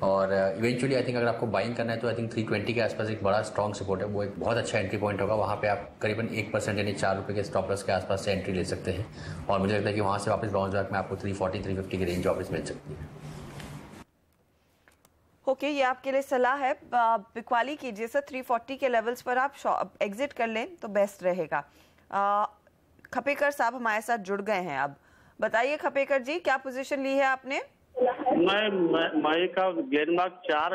और इवेंचुअली आई थिंक अगर आपको बाइंग करना है तो आई थिंक 320 के आसपास एक बड़ा स्ट्रॉन्ग सपोर्ट है, वो एक बहुत अच्छा एंट्री पॉइंट होगा। वहाँ पे आप करीबन 1% यानी 4 रुपये के स्टॉप लॉस के आसपास से एंट्री ले सकते हैं और मुझे लगता है कि वहाँ से वापस बाउंस बैक में आपको 340 350 की रेंज वापस मिल सकती है। ओके, ये आपके लिए सलाह है, बिकवाली कीजिए सर। 340 के लेवल्स पर आप एग्जिट कर लें तो बेस्ट रहेगा। खपेकर साहब हमारे साथ जुड़ गए हैं। अब बताइए खपेकर जी, क्या पोजीशन ली है आपने? मैं का ग्लेनमार्क 4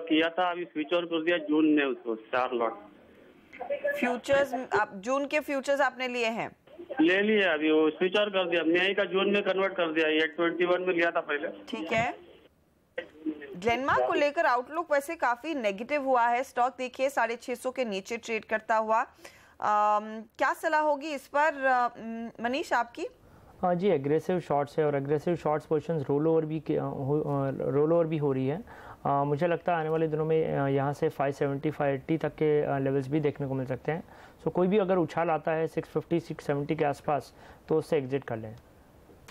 किया था, अभी स्विच ऑन कर दिया जून में उसको 4 लॉट फ्यूचर्स। आप जून के फ्यूचर्स आपने लिए हैं? ले लिए, अभी वो स्विच ऑन कर दिया, मई का जून में कन्वर्ट कर दिया। ये 21 में लिया था पहले। ठीक है। ग्लेनमार्क को लेकर आउटलुक वैसे काफी नेगेटिव हुआ है। स्टॉक देखिए 650 के नीचे ट्रेड करता हुआ। क्या सलाह होगी इस पर मनीष आपकी? हाँ जी, एग्रेसिव शॉर्ट्स है और aggressive shorts positions roll over भी हो रही है। मुझे लगता है आने वाले दिनों में यहाँ से 570 580 तक के लेवल्स भी देखने को मिल सकते हैं। सो कोई भी अगर उछाल आता है 650 670 के आसपास तो उससे एग्जिट कर लें।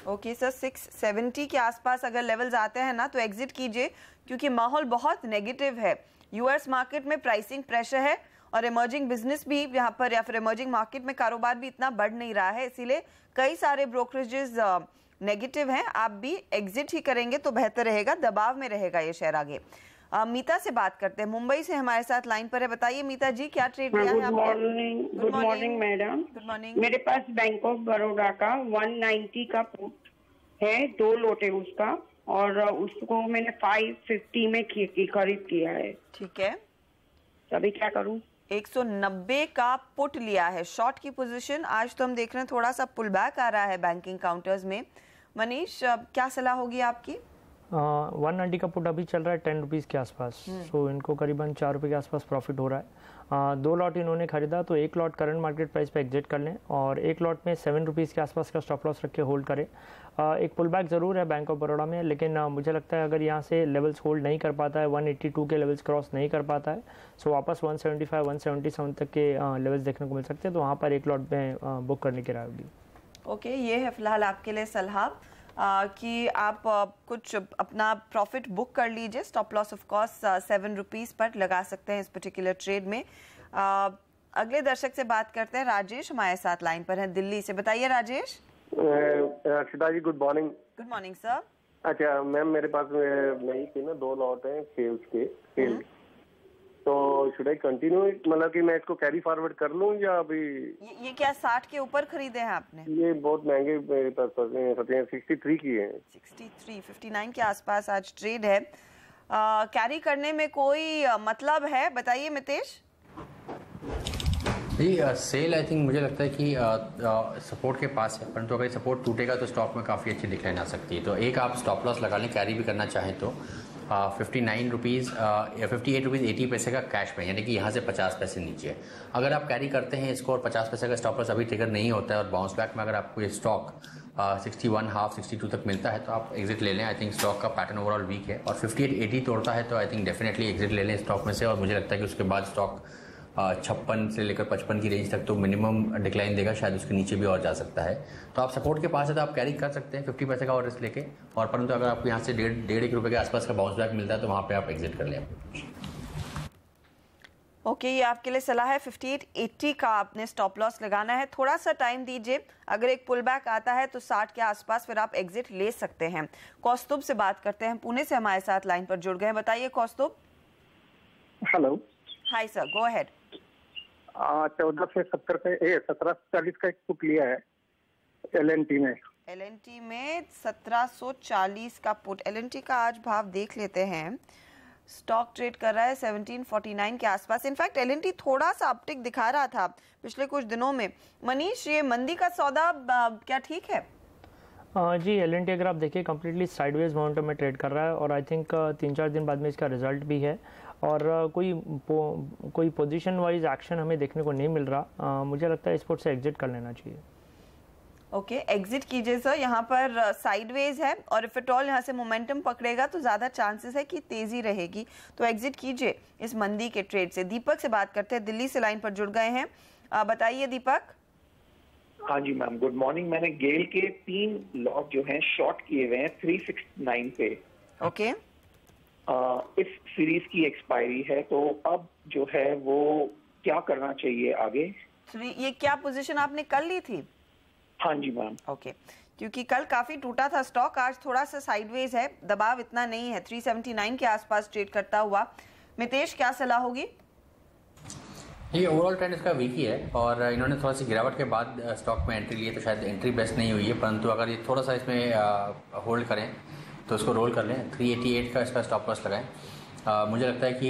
ओके सर, 670 के आसपास अगर लेवल्स आते हैं ना तो एग्जिट कीजिए, क्योंकि माहौल बहुत नेगेटिव है। यूएस मार्केट में प्राइसिंग प्रेशर है और इमर्जिंग बिजनेस भी यहाँ पर या फिर इमर्जिंग मार्केट में कारोबार भी इतना बढ़ नहीं रहा है, इसीलिए कई सारे ब्रोकरेजेस नेगेटिव हैं। आप भी एग्जिट ही करेंगे तो बेहतर रहेगा, दबाव में रहेगा ये शेयर आगे। मीता से बात करते हैं, मुंबई से हमारे साथ लाइन पर है। बताइए मीता जी, क्या ट्रेड लिया है आपने? Good morning madam. Good morning. मेरे पास बैंक ऑफ बड़ौदा का 190 का पुट है, 2 लोट है उसका, और उसको मैंने 550 में खरीद किया है। ठीक है, अभी क्या करूं? 190 का पुट लिया है, शॉर्ट की पोजीशन। आज तो हम देख रहे हैं थोड़ा सा पुल बैक आ रहा है बैंकिंग काउंटर्स में। मनीष, क्या सलाह होगी आपकी? 190 का पुट अभी चल रहा है 10 रुपीज़ के आसपास। सो इनको करीबन 4 रुपये के आसपास प्रॉफिट हो रहा है। 2 लॉट इन्होंने खरीदा, तो 1 लॉट करंट मार्केट प्राइस पे एग्जिट कर लें और 1 लॉट में 7 रुपीज़ के आसपास का स्टॉप लॉस रख के होल्ड करें। एक पुल बैक ज़रूर है बैंक ऑफ बड़ौदा में, लेकिन मुझे लगता है अगर यहाँ से लेवल्स होल्ड नहीं कर पाता है, 182 के लेवल्स क्रॉस नहीं कर पाता है, सो वापस 175 177 तक के लेवल्स देखने को मिल सकते हैं। तो वहाँ पर 1 लॉट में बुक करने की राय होगी। ओके, ये है फिलहाल आपके लिए सलाह कि आप कुछ अपना प्रॉफिट बुक कर लीजिए। Stop loss of course 7 rupees पर लगा सकते हैं इस पर्टिकुलर ट्रेड में। अगले दर्शक से बात करते हैं। राजेश हमारे साथ लाइन पर है दिल्ली से। बताइए Rajesh. Akshita ji, good morning. Good morning sir. अच्छा मैम, मेरे पास नहीं थी ना, 2 लॉट हैं सेल्स के, तो शुड आई कंटिन्यू, मतलब कि मैं इसको कैरी फॉरवर्ड कर लूं या अभी? ये क्या 60 के ऊपर खरीदे हैं आपने? ये बहुत महंगे मेरे पास 63 की है। 63 59 के आसपास आज ट्रेड है। कैरी करने में कोई मतलब है? बताइए मितेश। जी, सेल आई थिंक मुझे लगता है कि सपोर्ट के पास है, परंतु अगर सपोर्ट टूटेगा तो स्टॉक में काफ़ी अच्छी डिक्लाइन आ सकती है। तो एक आप स्टॉप लॉस लगा लें, कैरी भी करना चाहें तो 59 रुपीज़ 58 रुपीज़ 80 पैसे का कैश में, यानी कि यहाँ से 50 पैसे नीचे है। अगर आप कैरी करते हैं इसको और 50 पैसे का स्टॉप लॉस अभी ट्रिगर नहीं होता है और बाउंस बैक में अगर आपको ये स्टॉक 61 हाफ 62 तक मिलता है तो आप एग्जिट ले लें। आई थिंक स्टॉक का पैटर्न ओवरऑल वीक है और 58-80 तोड़ता है तो आई थिंक डेफिनेटली एग्जिट ले लें स्टॉक में से। और मुझे लगता है कि उसके बाद स्टॉक 56 से लेकर 55 की रेंज तक तो मिनिमम डिक्लाइन देगा, शायद उसके नीचे भी और जा सकता है। तो आप सपोर्ट के पास है तो आप कैरी कर सकते हैं 50 पैसे का और रिस्क लेके, और परंतु अगर आपको यहाँ से 1.5 रुपये के आसपास का बाउंस बैक मिलता है तो वहाँ पे आप एग्जिट कर लें। ओके, ये आपके लिए सलाह है। 58-80 का आपने स्टॉप लॉस लगाना है, थोड़ा सा टाइम दीजिए। अगर एक पुल बैक आता है तो 60 के आसपास फिर आप एग्जिट ले सकते हैं। कौस्तुभ से बात करते हैं, पुणे से हमारे साथ लाइन पर जुड़ गए। बताइए Kaustubh. Hello. Hi sir, go ahead. 14 से 1740 का एक पुट लिया है एलएनटी में। एलएनटी में 1740 का पुट। एलएनटी का आज भाव देख लेते हैं। स्टॉक ट्रेड कर रहा है 1749 के आसपास। इनफैक्ट एलएनटी थोड़ा सा अपटिक दिखा रहा था पिछले कुछ दिनों में। मनीष, ये मंदी का सौदा क्या ठीक है? जी, एलएनटी अगर आप देखिए कम्प्लीटली साइडवेज मोमेंटम में ट्रेड कर रहा है और आई थिंक 3-4 दिन बाद में इसका रिजल्ट भी है और कोई पोजीशन वाइज एक्शन हमें देखने को नहीं मिल रहा। मुझे लगता है इस पोर्ट से एग्जिट कर लेना चाहिए। ओके, एग्जिट कीजिए सर। यहाँ पर साइडवेज है और इफ एट ऑल यहाँ से मोमेंटम पकड़ेगा तो ज़्यादा चांसेस है कि तेज़ी रहेगी, तो एग्जिट कीजिए इस मंदी के ट्रेड से। दीपक से बात करते हैं, दिल्ली से लाइन पर जुड़ गए हैं। बताइए दीपक। हाँ जी मैम, गुड मॉर्निंग। मैंने गेल के 3 लॉट जो हैं शॉर्ट किए हुए हैं 369 पे। ओके। इस सीरीज की एक्सपायरी है तो अब जो है वो क्या करना चाहिए आगे? ये क्या पोजीशन आपने कर ली थी? हाँ जी मैम। ओके, क्योंकि कल काफी टूटा था स्टॉक, आज थोड़ा सा साइडवेज है, दबाव इतना नहीं है, 379 के आसपास ट्रेड करता हुआ। मितेश, क्या सलाह होगी? ये ओवरऑल ट्रेंड इसका वीक ही है और इन्होंने थोड़ा सी गिरावट के बाद स्टॉक में एंट्री ली है, तो शायद एंट्री बेस्ट नहीं हुई है, परंतु अगर ये थोड़ा सा इसमें होल्ड करें तो इसको रोल कर लें। 388 का इसका स्टॉप लॉस लगाएं। मुझे लगता है कि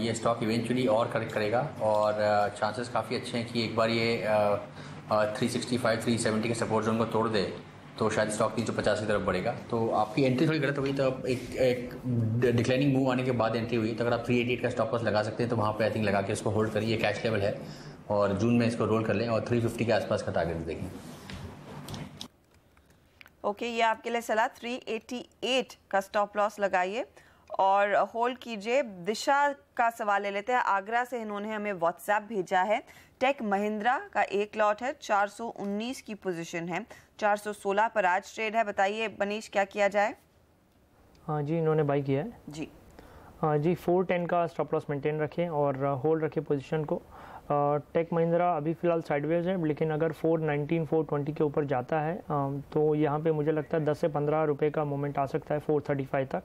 ये स्टॉक इवेंचुअली और करेक्ट करेगा और चांसेस काफ़ी अच्छे हैं कि एक बार ये 365 370 के सपोर्ट जोन को तोड़ दे तो शायद स्टॉक 350 की तरफ बढ़ेगा। तो आपकी एंट्री थोड़ी गलत हो गई, तो अब एक डिक्लाइनिंग मूव आने के बाद एंट्री हुई, तो अगर आप 388 का स्टॉप लॉस लगा सकते हैं तो वहाँ पे आई थिंक लगा के इसको होल्ड करिए, कैश लेवल है और जून में इसको रोल कर लें और 350 के आसपास का टारगेट देखें। ओके, ये आपके लिए सलाह, 388 का स्टॉप लॉस लगाइए और होल्ड कीजिए। दिशा का सवाल ले लेते हैं, आगरा से इन्होंने हमें व्हाट्सएप भेजा है। टेक महिंद्रा का एक लॉट है, 419 की पोजीशन है, 416 पर आज ट्रेड है। बताइए मनीष, क्या किया जाए? हाँ जी, इन्होंने बाई किया है जी। हाँ जी, 410 का स्टॉप लॉस मेंटेन रखें और होल्ड रखें पोजीशन को। टेक महिंद्रा अभी फ़िलहाल साइडवेज है, लेकिन अगर 419 420 के ऊपर जाता है तो यहाँ पे मुझे लगता है 10 से 15 रुपये का मोमेंट आ सकता है 435 तक।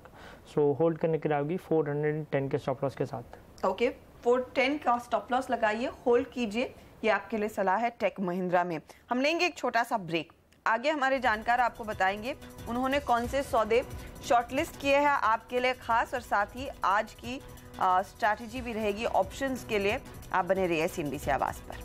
सो होल्ड करने की रहेगी 410 के स्टॉप लॉस के साथ। ओके, 410 का स्टॉप लॉस लगाइए, होल्ड कीजिए, ये आपके लिए सलाह है टेक महिंद्रा में। हम लेंगे एक छोटा सा ब्रेक, आगे हमारे जानकार आपको बताएंगे उन्होंने कौन से सौदे शॉर्टलिस्ट किए हैं आपके लिए खास, और साथ ही आज की स्ट्रैटेजी भी रहेगी ऑप्शंस के लिए। आप बने रहिए CNBC आवाज पर।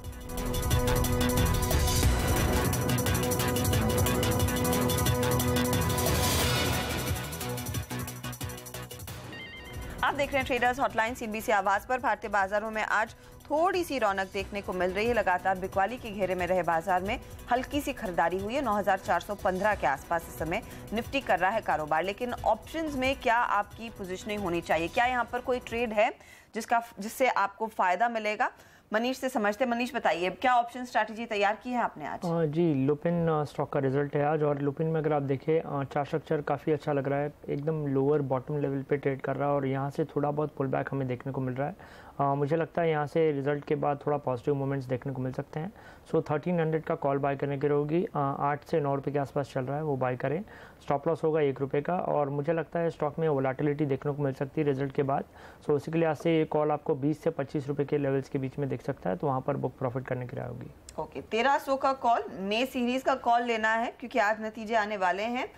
आप देख रहे हैं ट्रेडर्स हॉटलाइन CNBC आवाज पर। भारतीय बाजारों में आज थोड़ी सी रौनक देखने को मिल रही है। लगातार बिकवाली के घेरे में रहे बाजार में हल्की सी खरीदारी हुई है। 9415 के आसपास इस समय निफ्टी कर रहा है कारोबार। लेकिन ऑप्शंस में क्या आपकी पोजीशनिंग होनी चाहिए? क्या यहाँ पर कोई ट्रेड है जिससे आपको फायदा मिलेगा? मनीष से समझते। मनीष, बताइए क्या ऑप्शन स्ट्रैटेजी तैयार की है आपने आज? जी, लुपिन स्टॉक का रिजल्ट है आज और लुपिन में अगर आप देखें चार्ट स्ट्रक्चर काफ़ी अच्छा लग रहा है, एकदम लोअर बॉटम लेवल पे ट्रेड कर रहा है और यहाँ से थोड़ा बहुत पुल बैक हमें देखने को मिल रहा है। मुझे लगता है यहाँ से रिजल्ट के बाद थोड़ा पॉजिटिव मोमेंट्स देखने को मिल सकते हैं। सो 1300 का कॉल बाय करने की रहेगी। 8 से 9 रुपये के आसपास चल रहा है, वो बाय करें। स्टॉप लॉस होगा 1 रुपये का और मुझे लगता है स्टॉक में वोलेटिलिटी देखने को मिल सकती है रिजल्ट के बाद। सो इसी के लिए आज से ये कॉल आपको 20 से 25 रुपये के लेवल्स के बीच में दिख सकता है, तो वहाँ पर बुक प्रॉफिट करने की राय होगी। ओके, 1300 का कॉल, मे सीरीज का कॉल लेना है क्योंकि आज नतीजे आने वाले हैं।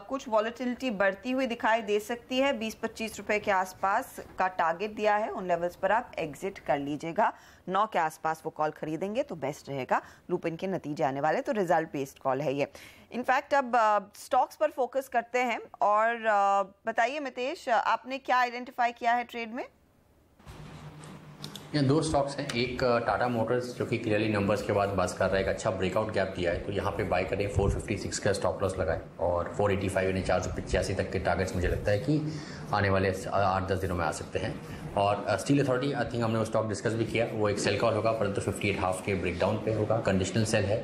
कुछ वॉलेटिलिटी बढ़ती हुई दिखाई दे सकती है। 20-25 रुपए के आसपास का टारगेट दिया है, उन लेवल्स पर आप एग्जिट कर लीजिएगा। 9 के आसपास वो कॉल खरीदेंगे तो बेस्ट रहेगा। लुपिन के नतीजे आने वाले, तो रिजल्ट बेस्ड कॉल है ये। इनफैक्ट अब स्टॉक्स पर फोकस करते हैं और बताइए मितेश, आपने क्या आइडेंटिफाई किया है ट्रेड में? यहाँ 2 स्टॉक्स हैं, एक टाटा मोटर्स जो कि क्लियरली नंबर्स के बाद बस कर रहा है, एक अच्छा ब्रेकआउट गैप दिया है, तो यहाँ पे बाय करें। 456 का स्टॉप लॉस लगाएं और 485 यानी 485 तक के टारगेट्स मुझे लगता है कि आने वाले 8-10 दिनों में आ सकते हैं। और स्टील अथॉरिटी, आई थिंक हमने वो स्टॉक डिस्कस भी किया, वो एक सेल कॉल होगा, परंतु 58.5 के ब्रेकडाउन पे होगा, कंडीशनल सेल है।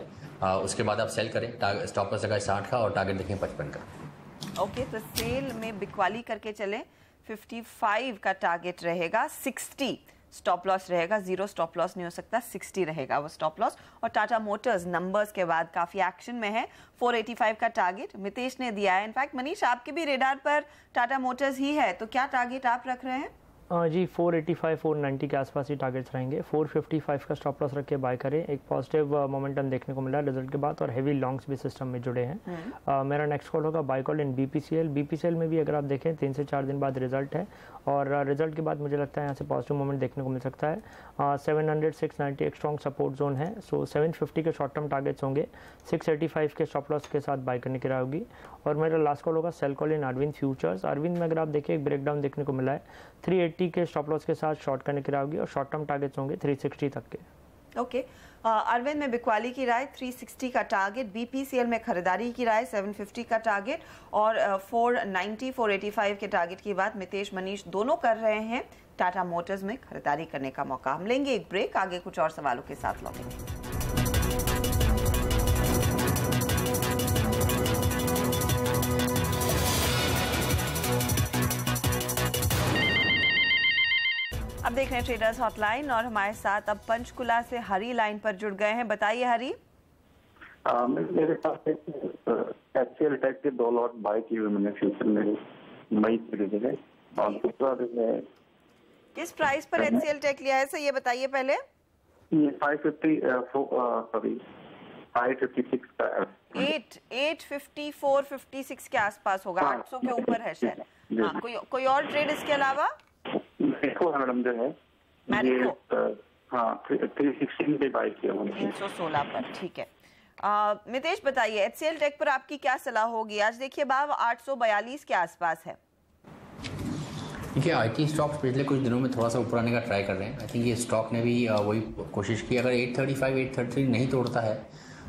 उसके बाद आप सेल करें, स्टॉप लॉस लगाए 60 का और टारगेट देखें 55 का। ओके, तो सेल में बिकवाली करके चलें। 55 का टारगेट रहेगा, 60 स्टॉप लॉस रहेगा। 0 स्टॉप लॉस नहीं हो सकता, 60 रहेगा वो स्टॉप लॉस। और टाटा मोटर्स नंबर्स के बाद काफी एक्शन में है। 485 का टारगेट मितेश ने दिया है। इनफैक्ट मनीष, आपके भी रेडार पर टाटा मोटर्स ही है, तो क्या टारगेट आप रख रहे हैं? जी, 485 490 के आसपास ही टारगेट्स रहेंगे। 455 का स्टॉप लॉस रख के बाय करें। एक पॉजिटिव मोमेंटम देखने को मिला है रिजल्ट के बाद और हेवी लॉन्ग्स भी सिस्टम में जुड़े हैं। मेरा नेक्स्ट कॉल होगा buy call in BPCL। BPCL में भी अगर आप देखें 3 से 4 दिन बाद रिजल्ट है और रिजल्ट के बाद मुझे लगता है यहाँ से पॉजिटिव मोमेंट देखने को मिल सकता है। 700 690 एक स्ट्रॉन्ग सपोर्ट जोन है। सो 750 के शॉर्ट टर्म टारगेट्स होंगे। 685 के स्टॉप लॉस के साथ बाय करने की राय होगी। और मेरा लास्ट कॉल होगा sell call in Arvind futures. Arvind में अगर आप देखिए एक ब्रेकडाउन देखने को मिला है। 380 के स्टॉप लॉस के साथ शॉर्ट करने की राय होगी और शॉर्ट टर्म टारगेट्स होंगे 360 तक के। ओके, अरविंद में बिकवाली की राय, 360 का टारगेट। BPCL में खरीदारी की राय, 750 का टारगेट और 490 485 के टारगेट की बात मितेश मनीष दोनों कर रहे हैं। टाटा मोटर्स में खरीदारी करने का मौका। हम लेंगे एक ब्रेक, आगे कुछ और सवालों के साथ लौटेंगे। अब देख रहे हैं ट्रेडर्स हॉटलाइन और हमारे साथ अब पंचकुला से हरी लाइन पर जुड़ गए हैं। बताइए हरी। मेरे पास HCL टेक के 2 लॉट बाय किए हुए मैंने फ्यूचर में मई खरीदे हैं और दूसरा मैं किस प्राइस पर HCL टेक लिया है सर ये बताइए पहले। ये 556 का 854 56 के आसपास होगा। 800 के ऊपर है शायद। हाँ, कोई और ट्रेड इसके अलावा? मैरिको जो है हाँ 316 पे बाय किया मैंने 316 पर। ठीक है मितेश बताइए HCL टेक पर आपकी क्या सलाह होगी? आज देखिए भाव 842 के आसपास है। देखिए IT स्टॉक्स पिछले कुछ दिनों में थोड़ा सा ऊपर आने का ट्राई कर रहे हैं। आई थिंक ये स्टॉक ने भी वही कोशिश की। अगर 835 833 नहीं तोड़ता है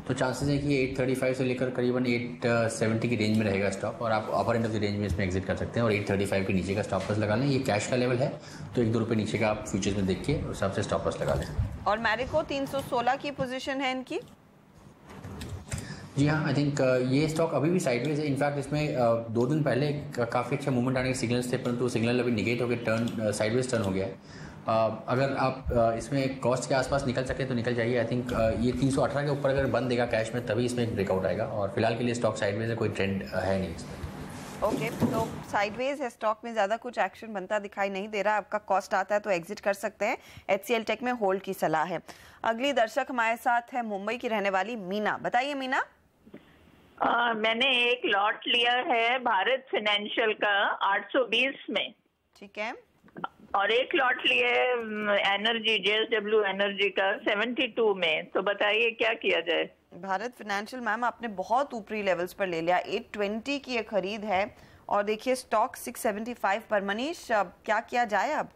तो चांसेस है कि 835 से लेकर करीबन 870 की रेंज में रहेगा स्टॉक और आप अपर एंड ऑफ द रेंज में इसमें एग्जिट कर सकते हैं और 835 के नीचे का स्टॉप लॉस लगा लें। ये कैश का लेवल है तो 1-2 रुपये नीचे का आप फ्यूचर्स में देख के उस हिसाब से स्टॉप लॉस लगा लें। और मैरिको 316 की पोजीशन है इनकी। जी हाँ, आई थिंक ये स्टॉक अभी भी साइडवेज है। इनफैक्ट इसमें 2 दिन पहले काफ़ी अच्छा मूवमेंट आने के सिग्नल्स थे, परंतु सिग्नल अभी निगेट होकर टर्न साइडवेज टर्न हो गया है। अगर आप इसमें कॉस्ट के आसपास निकल सके तो निकल जाइए। आई थिंक ये 318 के ऊपर अगर बंद देगा कैश में तभी इसमें एक ब्रेकआउट आएगा और फिलहाल के लिए स्टॉक साइडवेज है, कोई ट्रेंड है नहीं इसमें। ओके तो साइडवेज है स्टॉक में, ज़्यादा कुछ एक्शन बनता दिखाई नहीं दे रहा। आपका कॉस्ट आता है तो एग्जिट कर सकते हैं। HCL टेक में होल्ड की सलाह है। अगली दर्शक हमारे साथ है मुंबई की रहने वाली मीना। बताइए मीना। मैंने एक लॉट लिया है भारत फाइनेंशियल का 820 में। ठीक है। और एक लॉट लिए एनर्जी JSW एनर्जी का 72 में। तो बताइए क्या किया जाए? भारत फाइनेंशियल मैम आपने बहुत ऊपरी लेवल्स पर ले लिया। 820 की ये खरीद है और देखिए स्टॉक 675 पर। मनीष क्या किया जाए अब?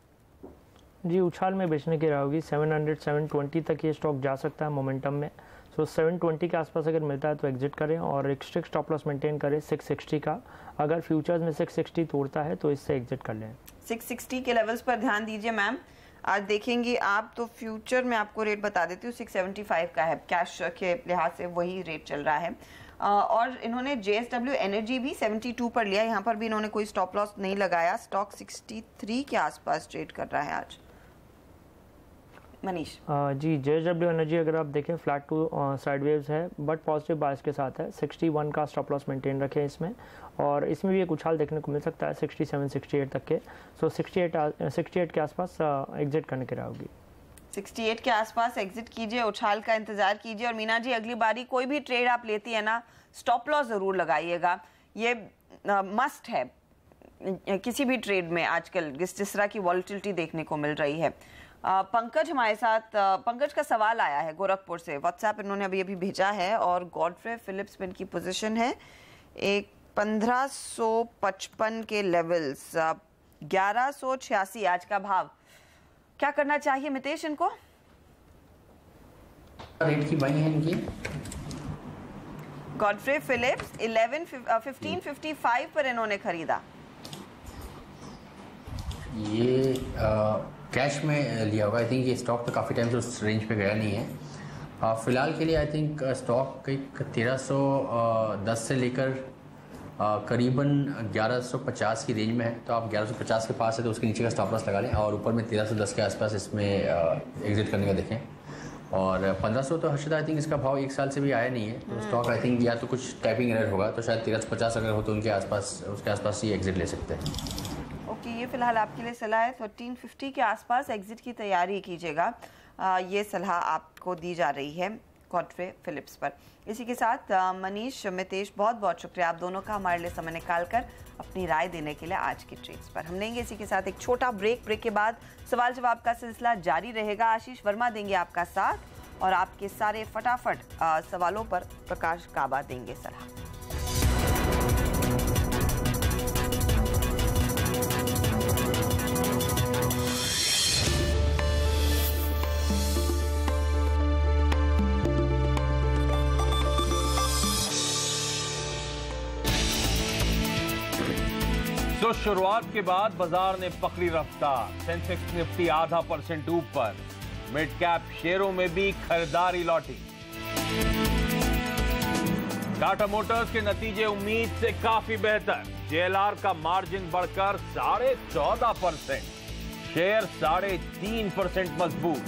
जी उछाल में बेचने की रहोगी। 700 720 तक ये स्टॉक जा सकता है मोमेंटम में। सो 720 के आसपास अगर मिलता है तो एग्जिट करें और एक स्ट्रिक्ट स्टॉप लॉस मेंटेन करें 660 का। अगर फ्यूचर्स में 660 तोड़ता है तो इससे एग्जिट कर लें। 660 के लेवल्स पर ध्यान दीजिए मैम। आज देखेंगे आप तो फ्यूचर में आपको रेट बता देती हूँ 675 का है। कैश के लिहाज से वही रेट चल रहा है। और इन्होंने JSW एनर्जी भी 72 पर लिया। यहाँ पर भी इन्होंने कोई स्टॉप लॉस नहीं लगाया। स्टॉक 63 के आसपास ट्रेड कर रहा है आज। मनीष जी JSW एनर्जी अगर आप देखें फ्लैट टू साइडवेज है बट पॉजिटिव बायस के साथ है। 61 का स्टॉप लॉस मेंटेन रखें इसमें और इसमें भी एक उछाल देखने को मिल सकता है 67 68 तक के। सो 68 के आसपास एग्जिट करने की होगी। 68 के आसपास एग्जिट कीजिए, उछाल का इंतजार कीजिए। और मीना जी अगली बारी कोई भी ट्रेड आप लेती है ना स्टॉप लॉस जरूर लगाइएगा। ये मस्ट है किसी भी ट्रेड में आजकल जिस तरह की वॉलेटिलिटी देखने को मिल रही है। पंकज हमारे साथ। पंकज का सवाल आया है गोरखपुर से। व्हाट्सएप इन्होंने अभी भेजा है और गॉडफ्रे फिलिप्स में इनकी पोजीशन है एक 1555 के लेवल्स। 1186 आज का भाव। क्या करना चाहिए मितेश इनको? रेट की बाइंग है इनकी। गॉडफ्रे फिलिप्स 1555 पर इन्होंने खरीदा। ये कैश में लिया होगा। आई थिंक ये स्टॉक तो काफ़ी टाइम से उस रेंज पे गया नहीं है। फिलहाल के लिए आई थिंक स्टॉक एक 1310 से लेकर करीबन 1150 की रेंज में है। तो आप 1150 के पास है तो उसके नीचे का स्टॉप लॉस लगा लें और ऊपर में 1310 के आसपास इसमें एग्जिट करने का देखें। और 1500 तो हर्षद आई थिंक इसका भाव 1 साल से भी आया नहीं है। तो स्टॉक आई थिंक या तो कुछ टाइपिंग एरर होगा तो शायद 1350 अगर हो तो उनके आसपास उसके आसपास ही एग्जिट ले सकते हैं। ओके ये फिलहाल आपके लिए सलाह है। 1350 के आसपास एग्जिट की तैयारी कीजिएगा। ये सलाह आपको दी जा रही है गॉडफ्रे फिलिप्स पर। इसी के साथ मनीष मितेश बहुत बहुत शुक्रिया आप दोनों का हमारे लिए समय निकालकर अपनी राय देने के लिए आज की ट्रेड्स पर। हम लेंगे इसी के साथ एक छोटा ब्रेक के बाद सवाल जवाब का सिलसिला जारी रहेगा। आशीष वर्मा देंगे आपका साथ और आपके सारे फटाफट सवालों पर प्रकाश काबा देंगे सलाह। तो शुरुआत के बाद बाजार ने पकड़ी रफ्तार। सेंसेक्स निफ्टी 0.5% ऊपर। मिड कैप शेयरों में भी खरीदारी लौटी। टाटा मोटर्स के नतीजे उम्मीद से काफी बेहतर। JLR का मार्जिन बढ़कर 14.5%। शेयर 3.5% मजबूत।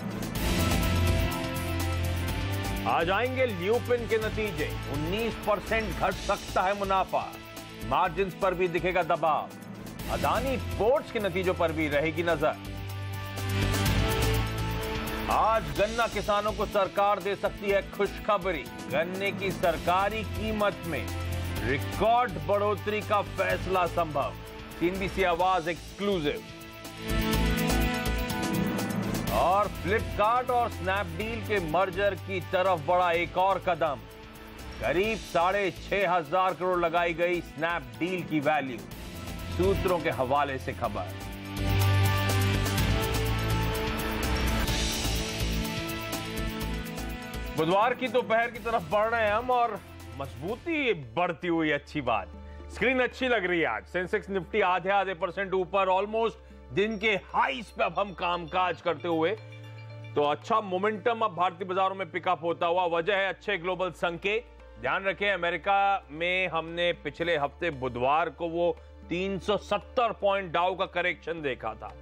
आ जाएंगे ल्यूपिन के नतीजे, 19% घट सकता है मुनाफा, मार्जिन्स पर भी दिखेगा दबाव, अदानी पोर्ट्स के नतीजों पर भी रहेगी नजर। आज गन्ना किसानों को सरकार दे सकती है खुशखबरी, गन्ने की सरकारी कीमत में रिकॉर्ड बढ़ोतरी का फैसला संभव, सीएनबीसी आवाज एक्सक्लूसिव। और फ्लिपकार्ट और स्नैपडील के मर्जर की तरफ बढ़ा एक और कदम, करीब 6,500 करोड़ लगाई गई स्नैपडील की वैल्यू, सूत्रों के हवाले से खबर। बुधवार की दोपहर की तरफ बढ़ रहे हैं हम और मजबूती बढ़ती हुई अच्छी बात। स्क्रीन अच्छी लग रही है आज, सेंसेक्स निफ्टी आधे % ऊपर, ऑलमोस्ट दिन के हाईस पे अब हम कामकाज करते हुए, तो अच्छा मोमेंटम अब भारतीय बाजारों में पिकअप होता हुआ। वजह है अच्छे ग्लोबल संकेत। ध्यान रखें, अमेरिका में हमने पिछले हफ्ते बुधवार को वो 370 पॉइंट डाउ का करेक्शन देखा था,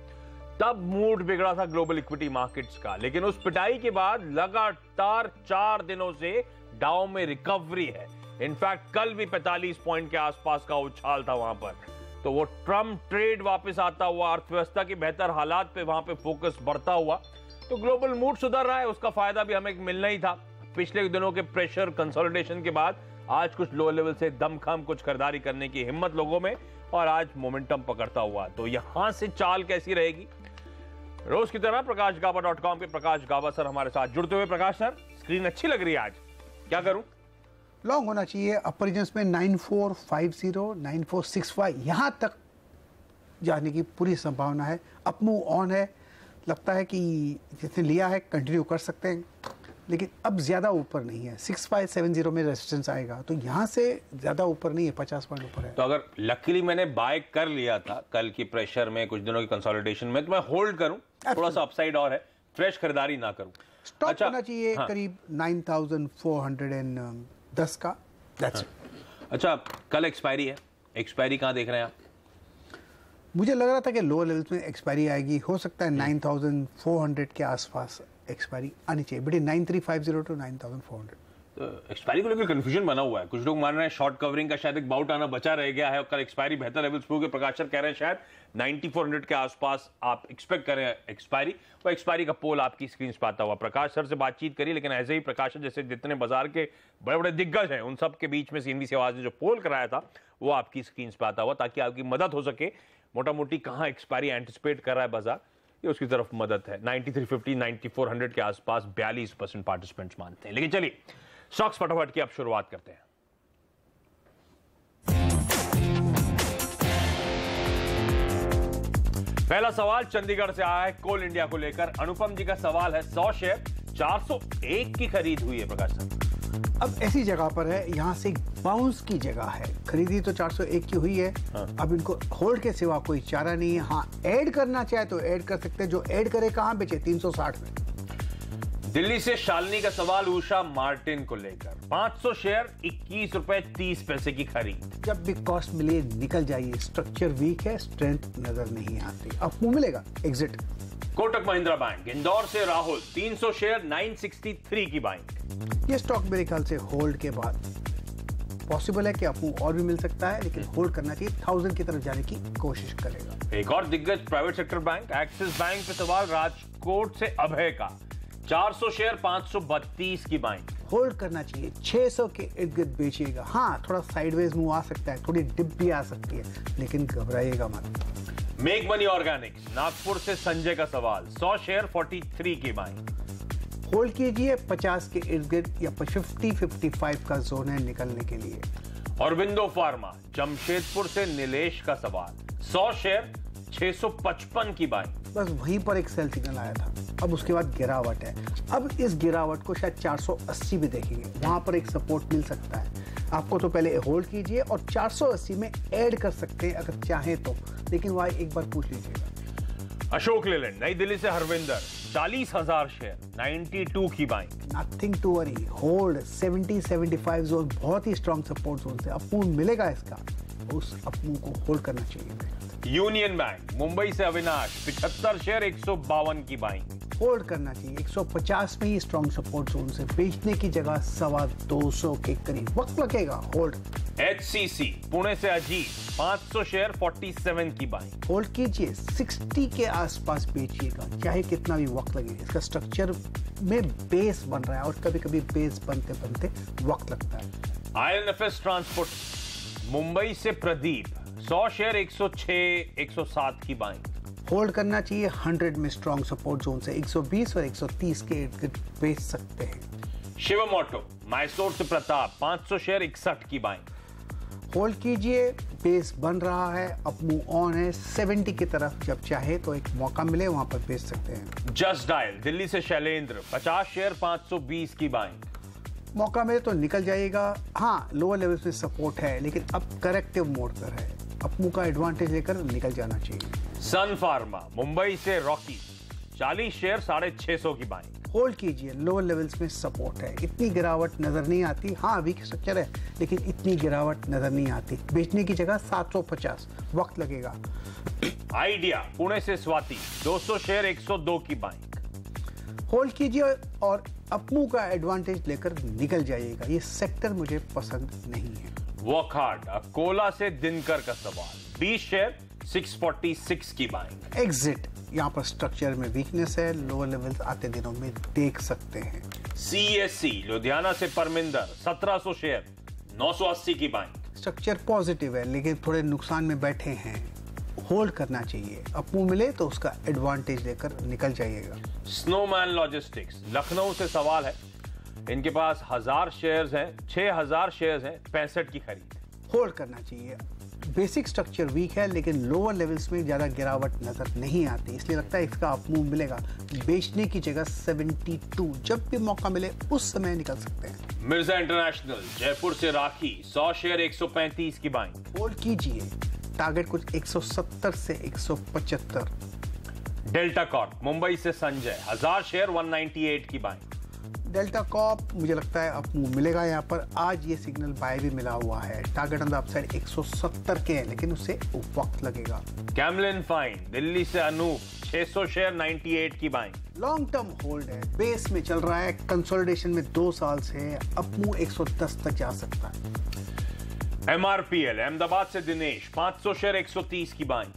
तब मूड बिगड़ा था ग्लोबल इक्विटी मार्केट्स का, लेकिन उस पिटाई के बाद लगातार 4 दिनों से डाउ में रिकवरी है। इनफैक्ट कल भी 45 पॉइंट के आसपास का उछाल था वहां पर, तो वो ट्रम्प ट्रेड वापस आता हुआ, अर्थव्यवस्था की बेहतर हालात पे वहां पे फोकस बढ़ता हुआ, तो ग्लोबल मूड सुधर रहा है, उसका फायदा भी हमें मिलना ही था। पिछले दिनों के प्रेशर कंसोलिडेशन के बाद आज कुछ लो लेवल से दमखम कुछ खरीदारी करने की हिम्मत लोगों में, और आज मोमेंटम पकड़ता हुआ। तो यहां से चाल कैसी रहेगी, रोज की तरह प्रकाशगाबा.com के प्रकाश गाबा सर हमारे साथ जुड़ते हुए। प्रकाश सर, स्क्रीन अच्छी लग रही है आज, क्या करूं? लॉन्ग होना चाहिए अपर रीजन्स में 9450, 9465 यहां तक जाने की पूरी संभावना है। अप मूव ऑन है, लगता है कि जिसने लिया है कंटिन्यू कर सकते हैं, लेकिन अब ज्यादा ऊपर नहीं है। 6570 में रेजिस्टेंस आएगा, तो यहां से ज्यादा ऊपर नहीं है, 50 पॉइंट ऊपर है। तो अगर लकीली मैंने बाय कर लिया था कल की प्रेशर में, कुछ दिनों की कंसोलिडेशन में, तो मैं होल्ड करूं, थोड़ा सा अपसाइड और है, फ्रेश खरीदारी ना करूं। स्टॉप अच्छा, होना चाहिए हाँ। करीब 9410 का। That's it. अच्छा, कल एक्सपायरी है, एक्सपायरी कहां देख रहे हैं आप? मुझे लग रहा था कि लो लेवल्स में एक्सपायरी आएगी, हो सकता है 9400 के आसपास एक्सपायरी आनी चाहिए, बट 9350 टू 9400। एक्सपायरी को लेकर कंफ्यूजन बना हुआ है, कुछ लोग मान रहे हैं शॉर्ट कवरिंग का शायद एक बाउट आना बचा रह गया है, और कल एक्सपायरी बेहतर लेवल्स पे होगी। प्रकाश सर कह रहे हैं शायद 9400 के आसपास आप एक्सपेक्ट करें एक्सपायरी, और एक्सपायरी का पोल आपकी स्क्रीन पर आता हुआ। प्रकाश सर से बातचीत करी, लेकिन ऐसे ही प्रकाश सर जैसे जितने बाजार के बड़े बड़े दिग्गज हैं, उन सब के बीच में सीएनबीसी आवाज ने जो पोल कराया था वो आपकी स्क्रीन पर आता हुआ, ताकि आपकी मदद हो सके। मोटा मोटी कहां एक्सपायरी एंटिसिपेट कर रहा है बाजार, ये उसकी तरफ मदद है। 9350, 9400 के आसपास 42% पार्टिसिपेंट्स मानते हैं। लेकिन चलिए स्टॉक्स फटाफट की अब शुरुआत करते हैं। पहला सवाल चंडीगढ़ से आया है कोल इंडिया को लेकर। अनुपम जी का सवाल है, 100 शेयर 401 की खरीद हुई है। प्रकाश साहब, अब ऐसी जगह पर है, यहाँ से बाउंस की जगह है, खरीदी तो 401 की हुई है। हाँ। अब इनको होल्ड के सिवा कोई चारा नहीं है। हाँ, ऐड करना चाहे तो ऐड कर सकते हैं, जो ऐड करे कहां बेचे, 360 में। दिल्ली से शालिनी का सवाल उषा मार्टिन को लेकर, 500 शेयर 21 रुपए 30 पैसे की खरीद। जब भी कॉस्ट मिले निकल जाइए, स्ट्रक्चर वीक है, स्ट्रेंथ नजर नहीं आती, आपको मिलेगा एग्जिट। कोटक महिंद्रा बैंक, इंदौर से राहुल, 300 शेयर 963 की बाइंग। ये स्टॉक मेरे ख्याल से होल्ड के बाद पॉसिबल है कि आपको और भी मिल सकता है, लेकिन होल्ड करना चाहिए, 1000 की तरफ जाने की कोशिश करेगा। एक और दिग्गज private sector bank axis bank पे सवाल राजकोट से अभय का, 400 शेयर 532 की बाइंग। होल्ड करना चाहिए, 600 के इर्द गिर्द बेचिएगा। हाँ, थोड़ा साइडवेज मूव आ सकता है, थोड़ी डिप भी आ सकती है, लेकिन घबराइएगा मत। मेक मनी ऑर्गेनिक्स नागपुर से संजय का सवाल, 100 शेयर 43 की बाइंग। होल्ड कीजिए, 50 के इर्द गिर्द या 50-55 का जोन है निकलने के लिए। औरबिंदो फार्मा जमशेदपुर से नीलेश का सवाल, 100 शेयर 655 की बाइंग। बस वहीं पर एक सेल सिग्नल आया था, अब उसके बाद गिरावट है। अब इस गिरावट को शायद 480 भी देखेंगे, वहां पर एक सपोर्ट मिल सकता है आपको। तो पहले होल्ड कीजिए और 480 में ऐड कर सकते हैं अगर चाहें तो, लेकिन वह एक बार पूछ लीजिएगा। अशोक लेलैंड नई दिल्ली से हरविंदर, 40,000 शेयर 92 की buying. Nothing to worry, hold. 70-75 zone बहुत ही स्ट्रॉन्ग सपोर्ट जोन से अपमूव मिलेगा इसका, उस अपमूव को होल्ड करना चाहिए। यूनियन बैंक मुंबई से अविनाश, 75 शेयर 152 की बाइंग। होल्ड करना चाहिए। 150 में ही स्ट्रॉन्ग सपोर्ट जोन से बेचने की जगह 225 के करीब वक्त लगेगा। होल्ड। HCC पुणे से अजीत 500 शेयर 47 की बाइंग। होल्ड कीजिए, 60 के आसपास बेचिएगा चाहे कितना भी वक्त लगे। इसका स्ट्रक्चर में बेस बन रहा है और कभी कभी बेस बनते बनते वक्त लगता है। INFS ट्रांसपोर्ट मुंबई से प्रदीप 100 शेयर 106 107 की बाइंग। होल्ड करना चाहिए। 100 में स्ट्रॉन्ग सपोर्ट जोन से 120 और 130 के इर्द गिर्द बेच सकते हैं। शिवम ऑटो मैसूर से प्रताप 500 शेयर 61 की बाइंग। होल्ड कीजिए, बेस बन रहा है, अब मूव ऑन है 70 की तरफ। जब चाहे तो एक मौका मिले वहां पर बेच सकते हैं। जस्ट डायल दिल्ली से शैलेंद्र 50 शेयर 520 की बाइंग। मौका मिले तो निकल जाएगा। हाँ, लोअर लेवल पे सपोर्ट है लेकिन अब करेक्टिव मोड पर है, अपमू का एडवांटेज लेकर निकल जाना चाहिए। सन फार्मा मुंबई से रॉकी 40 शेयर 650 की बाइंग। होल्ड कीजिए, लोअर लेवल्स में सपोर्ट है, इतनी गिरावट नजर नहीं आती। हाँ, वीक स्ट्रक्चर है लेकिन इतनी गिरावट नजर नहीं आती। बेचने की जगह 750 वक्त लगेगा। आइडिया पुणे से स्वाति 200 शेयर 102 की बाइंग। होल्ड कीजिए और अपमू का एडवांटेज लेकर निकल जाइएगा। ये सेक्टर मुझे पसंद नहीं है। वॉकहार्ड अकोला से दिनकर का सवाल 20 शेयर 646 की बाइंग। एग्जिट, यहाँ पर स्ट्रक्चर में वीकनेस है, लोअर लेवल्स आते दिनों में देख सकते हैं। CSC लुधियाना से परमिंदर 1700 शेयर 980 की बाइंग। स्ट्रक्चर पॉजिटिव है लेकिन थोड़े नुकसान में बैठे हैं। होल्ड करना चाहिए, अपमू मिले तो उसका एडवांटेज लेकर निकल जाइएगा। स्नोमैन लॉजिस्टिक्स लखनऊ से सवाल है, इनके पास 1000 शेयर्स हैं, 6000 शेयर्स हैं, 65 की खरीद। होल्ड करना चाहिए। बेसिक स्ट्रक्चर वीक है लेकिन लोअर लेवल्स में ज्यादा गिरावट नजर नहीं आती, इसलिए लगता है इसका अपमूव मिलेगा। बेचने की जगह 72, जब भी मौका मिले उस समय निकल सकते हैं। मिर्जा इंटरनेशनल जयपुर से राखी 100 शेयर 135 की बाइंग। होल्ड कीजिए, टारगेट कुछ 170 से 175। डेल्टा कॉर्प मुंबई से संजय 1000 शेयर 198 की बाइंग। डेल्टा कॉर्प मुझे लगता है अपमूव मिलेगा। यहाँ पर आज ये सिग्नल बाय भी मिला हुआ है। टारगेट ऑन द अपसाइड 170 के हैं लेकिन उससे वक्त लगेगा। कैमलिन फाइन दिल्ली से अनूप 600 शेयर 98 की बाइंग। लॉन्ग टर्म होल्ड है, बेस में चल रहा है, कंसोलिडेशन में 2 साल से अपमूव 110 तक जा सकता है। MRPL अहमदाबाद से दिनेश 500 शेयर 130 की बाइंग।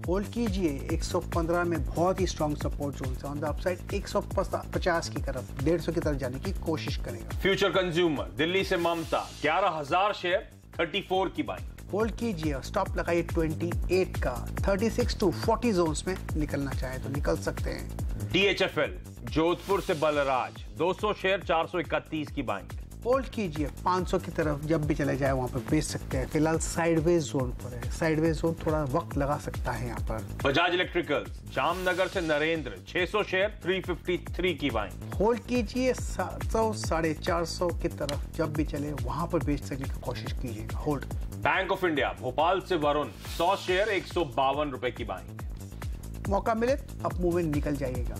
होल्ड कीजिए, 115 में बहुत ही स्ट्रॉन्ग सपोर्ट जोन से ऑन द अपसाइड 150 की तरफ 150 की तरफ जाने की कोशिश करेगा। फ्यूचर कंज्यूमर दिल्ली से ममता 11000 शेयर 34 की बाइंग। होल्ड कीजिए, स्टॉप लगाइए 28 का। 36 to 40 जोन्स में निकलना चाहे तो निकल सकते हैं। DHFL जोधपुर से बलराज 200 शेयर 431 की बाइंग। होल्ड कीजिए, 500 की तरफ जब भी चले जाए वहां पर बेच सकते हैं। फिलहाल साइडवेज जोन पर है, साइडवेज जोन थोड़ा वक्त लगा सकता है यहाँ पर। बजाज इलेक्ट्रिकल्स जामनगर से नरेंद्र 600 शेयर 353 की बाइंग। होल्ड कीजिए, 700 450 की तरफ जब भी चले वहां पर बेच सकने की कोशिश कीजिएगा। Hold. Bank of India Bhopal से वरुण 100 शेयर 152 रुपए की बाइंग। मौका मिले अपमूव में निकल जाइएगा।